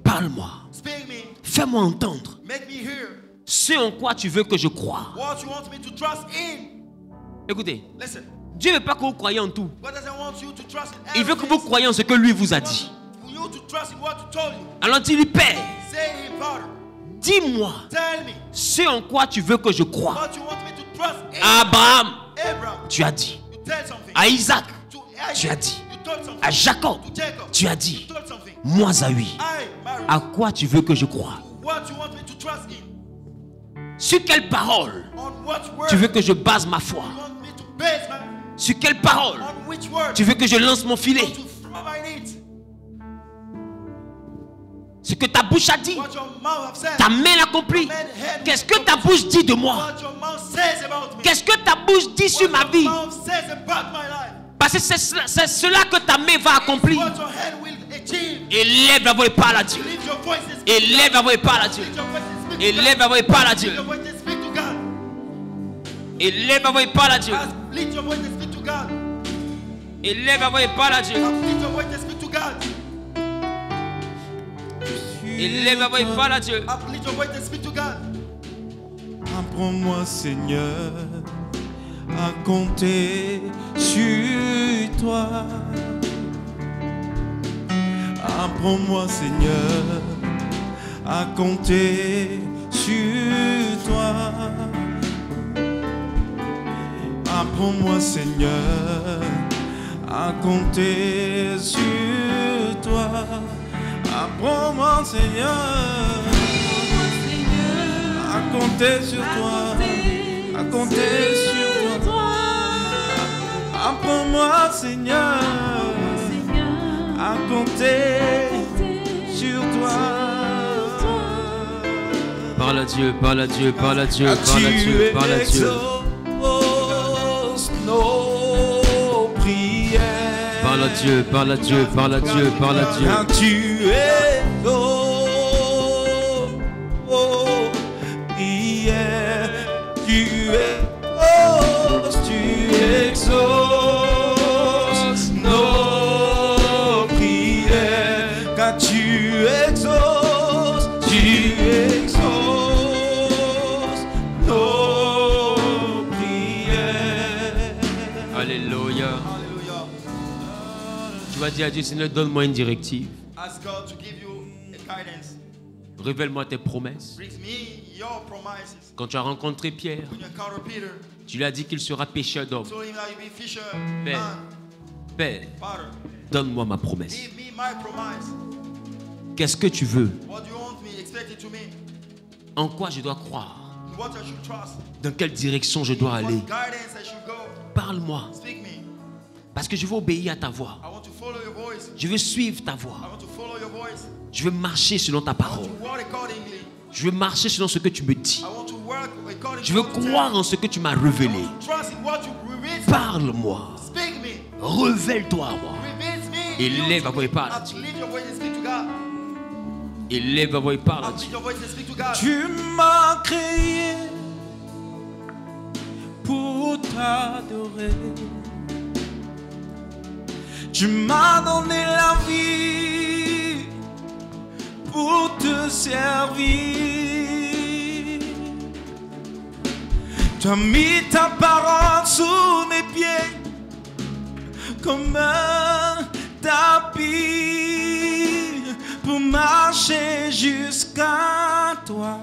Parle-moi. Fais-moi entendre ce en quoi tu veux que je croie. Écoutez, Dieu ne veut pas que vous croyiez en tout. Il veut que vous croyiez en ce que lui vous a dit. Alors dis-lui, Père, dis-moi ce en quoi tu veux que je croie. À Abraham, tu as dit. À Isaac, tu as dit. À Jacob, tu as dit. Moi, Zawi, à quoi tu veux que je croie? Sur quelle parole tu veux que je base ma foi? Sur quelle parole tu veux que je lance mon filet? Ce que ta bouche a dit, ta main l'a accompli. Qu'est-ce que ta bouche dit de moi? Qu'est-ce que ta bouche dit sur ma vie? Parce que c'est cela que ta main va accomplir. Élève la voix et parle à Dieu. Élève la voix et parle à Dieu. Élève la voix et parle à Dieu. Élève la voix et parle à Dieu. Élève la voix et parle à Dieu. Élève la voix et parle à Dieu. Apprends-moi, Seigneur, à compter sur toi. Apprends-moi, Seigneur, à compter sur toi. Apprends-moi, Seigneur, à compter sur toi. Apprends-moi, Seigneur, à compter sur toi, à compter sur toi. Apprends-moi, Seigneur, à compter sur toi. Parle à Dieu, parle à Dieu, parle à Dieu, parle à Dieu, parle à Dieu. Nos prières. Parle à Dieu, parle à Dieu, parle à Dieu, parle à Dieu. Quand tu exauces nos prières. Quand tu exauces nos prières. Alléluia. Tu vas dire à Dieu, Seigneur, donne-moi une directive. Ask God to give you a guidance. Révèle-moi tes promesses. Bring me your promises. Quand tu as rencontré Pierre, When you encounter Peter, tu lui as dit qu'il sera pêcheur d'hommes. told him that you be fisher. Père, Père, Father, donne-moi ma promesse. give me my promise. Qu'est-ce que tu veux? What do you want me expected to me? En quoi je dois croire? What I should trust? Dans quelle direction je dois aller? What guidance I should go? Parle-moi. Speak me. Parce que je veux obéir à ta voix. I want to follow your voice. Je veux suivre ta I voix. want to follow your voice. Je veux marcher selon ta I want parole. to walk accordingly. Je veux marcher selon ce que tu me dis. I want to work according Je veux to what you croire tell en ce que tu m'as me. I révélé. want to trust in what you reveal. Parle-moi. Speak me. Révèle-toi à moi. Reveal me. Élève ta voix et parle à Not Dieu. lift your voice and speak to God. Élève ta voix et parle à Not Dieu. lift your voice and speak to God. Tu m'as créé pour t'adorer. Tu m'as donné la vie pour te servir. Tu as mis ta parole sous mes pieds comme un tapis pour marcher jusqu'à toi.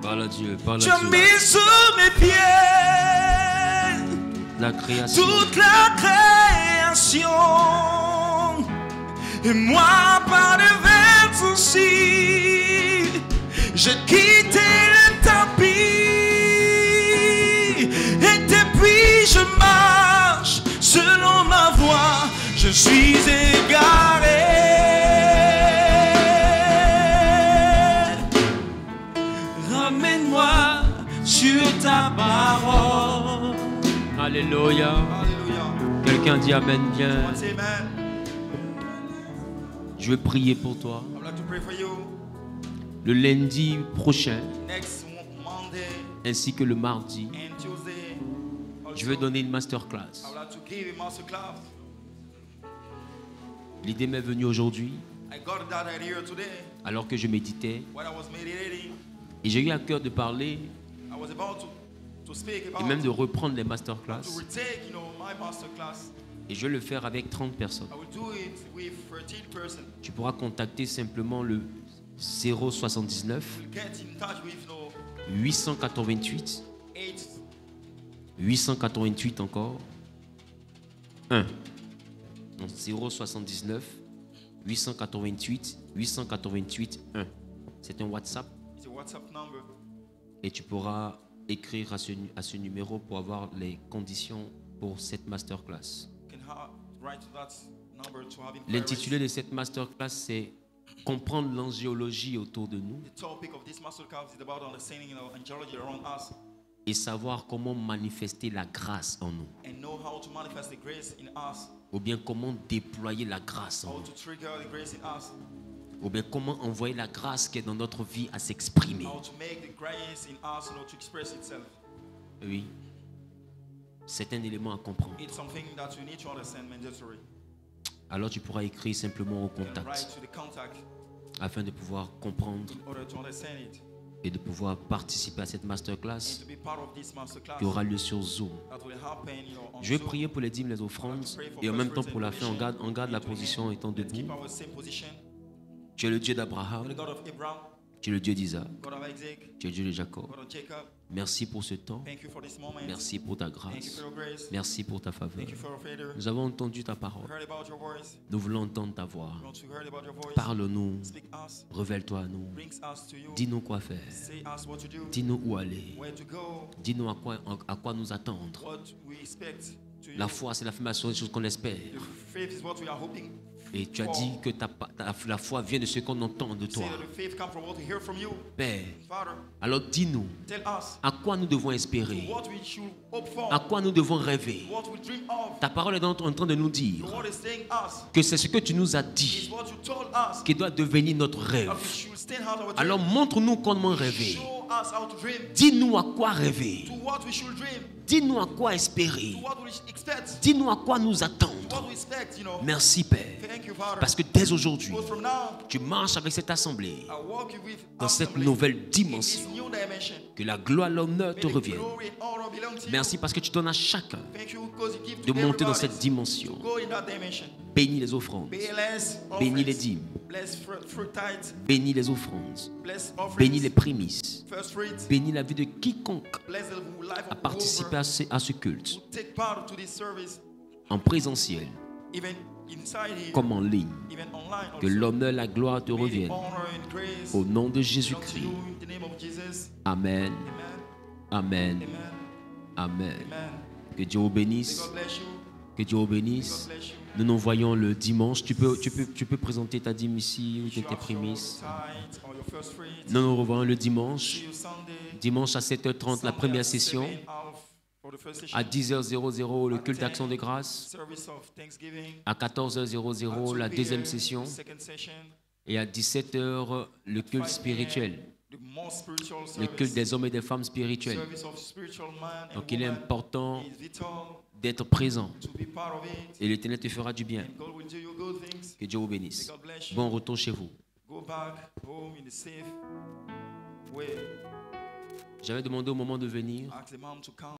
Parle à Dieu, parle Tu à as Dieu. mis sous mes pieds La création. toute la création. Et moi, par devers soucis, j'ai quitté le tapis. Et depuis, je marche selon ma voie. Je suis égaré. Ramène-moi sur ta parole. Alléluia. Hallelujah. Quelqu'un dit Amen bien. Once amen. Je veux prier pour toi. I would like to pray for you. Le lundi prochain, Next Monday ainsi que le mardi, and Tuesday, je veux donner une masterclass. I would like to give a master class. L'idée m'est venue aujourd'hui, I got that idea today alors que je méditais, when I was meditating. et j'ai eu à cœur de parler I was about to speak et about même de reprendre les masterclass. to retake, my master class. Et je vais le faire avec 30 personnes. I will do it with 13 persons. Tu pourras contacter simplement le 079 We'll get in touch with 888 8 888 encore 1. Donc 079 888 888 1. C'est un WhatsApp It's a WhatsApp number. et tu pourras écrire à ce numéro pour avoir les conditions pour cette masterclass. You can write to that number to have L'intitulé de cette masterclass, c'est comprendre l'angéologie autour de nous The topic of this master class is about understanding angelology around us et savoir comment manifester la grâce en nous, and know how to manifest the grace in us, ou bien comment déployer la grâce en how nous, to trigger the grace in us, ou bien comment envoyer la grâce qui est dans notre vie à s'exprimer. how to make the grace in us to express itself. Oui, c'est un élément à comprendre. It's something that you need to understand mandatory. Alors tu pourras écrire simplement au You can write contact to the contact afin de pouvoir comprendre in order to understand it et de pouvoir participer à cette and masterclass to be part of this master class qui aura lieu sur Zoom. that will happen, on Je vais Zoom. prier pour les dîmes, les offrandes et en même temps pour la fin, on garde la position étant Let's keep debout. our same position. Tu es le Dieu d'Abraham, The God of Abraham, Tu es le Dieu d'Isaac. God of Isaac, Tu es le Dieu de Jacob. God of Jacob. Merci pour ce temps. Thank you for this moment. Merci pour ta Thank you grâce. for your grace. Merci pour ta faveur. Thank you for your favor. Nous avons entendu ta parole. We heard about your voice. Nous voulons entendre ta voix. We want to hear about your voice. Parle-nous. Speak us. Révèle-toi à nous. Brings us to you. Dis-nous quoi faire. Say us what to do. Dis-nous où aller. Where to go. Dis-nous à quoi nous attendre. What we expect to you. La foi, c'est l'affirmation des choses qu'on espère. The faith is what we are hoping. Et tu as dit que la foi vient de ce qu'on entend de toi. Say that the faith comes from what we hear from you. Père, Father, alors dis-nous tell us à quoi nous devons espérer, what we should hope for. à quoi nous devons rêver. What we dream of. Ta parole est en train de nous dire What is saying us que c'est ce que tu nous as is dit what you told us. qui doit devenir notre That we rêve. should stand out our dream. Alors montre-nous comment rêver. Show us how to dream. Dis-nous à quoi rêver. To what we should dream. Dis-nous à quoi espérer. To what we expect. Dis-nous à quoi nous To attendre. what we expect, you know. Merci Père. Thank you, Father. Parce que dès aujourd'hui, Because from now, tu marches avec cette assemblée I walk with dans cette assembly nouvelle in this dimension. new dimension. Que la gloire et l'honneur May te the reviennent. glory and honor belong to Merci you. parce que tu donnes à chacun Thank you because you give de to monter dans everybody cette dimension. to go in that dimension. Bénis les offrandes. Bless Bénis les offerings. dîmes. Bless fruit tithes. Bénis les offrandes. Bless Bénis les offerings. prémices. First fruits. Bénis la vie de quiconque Bless the life a of participé whoever à ce culte, who take part to this service, en présentiel even inside here, comme en ligne. even online. Que Also. l'honneur et la gloire te May the reviennent. honor and grace Au nom de belong to Jésus-Christ. you in the name of Jesus. Amen. Amen. Amen. Amen. Amen. Amen. Que Dieu vous May bénisse. God bless you. Que Dieu vous May bénisse. God bless you. Nous nous voyons le dimanche. Tu peux présenter ta dîme ici ou You tes have prémices. your tithe or your first fruits. Nous nous revoyons le dimanche. See you Sunday. Dimanche à 7h30, la Sunday première at session. 7 for the first session. À 10h00, le culte d'action de grâce. Service of Thanksgiving. À 14h00, la 2 deuxième p.m., session. second session. Et à 17h, le culte 5 spirituel. p.m., the more spiritual Le service. culte des hommes et des femmes spirituels. Service of spiritual man and Donc il est woman. important It's vital d'être présent. to be part of it. Et l'Éternel te fera du bien. And God will do you good things. Que Dieu vous May bénisse. God bless you. Bon retour chez vous. Go back home in a safe way. J'avais demandé au moment de venir. Ask the mom to come.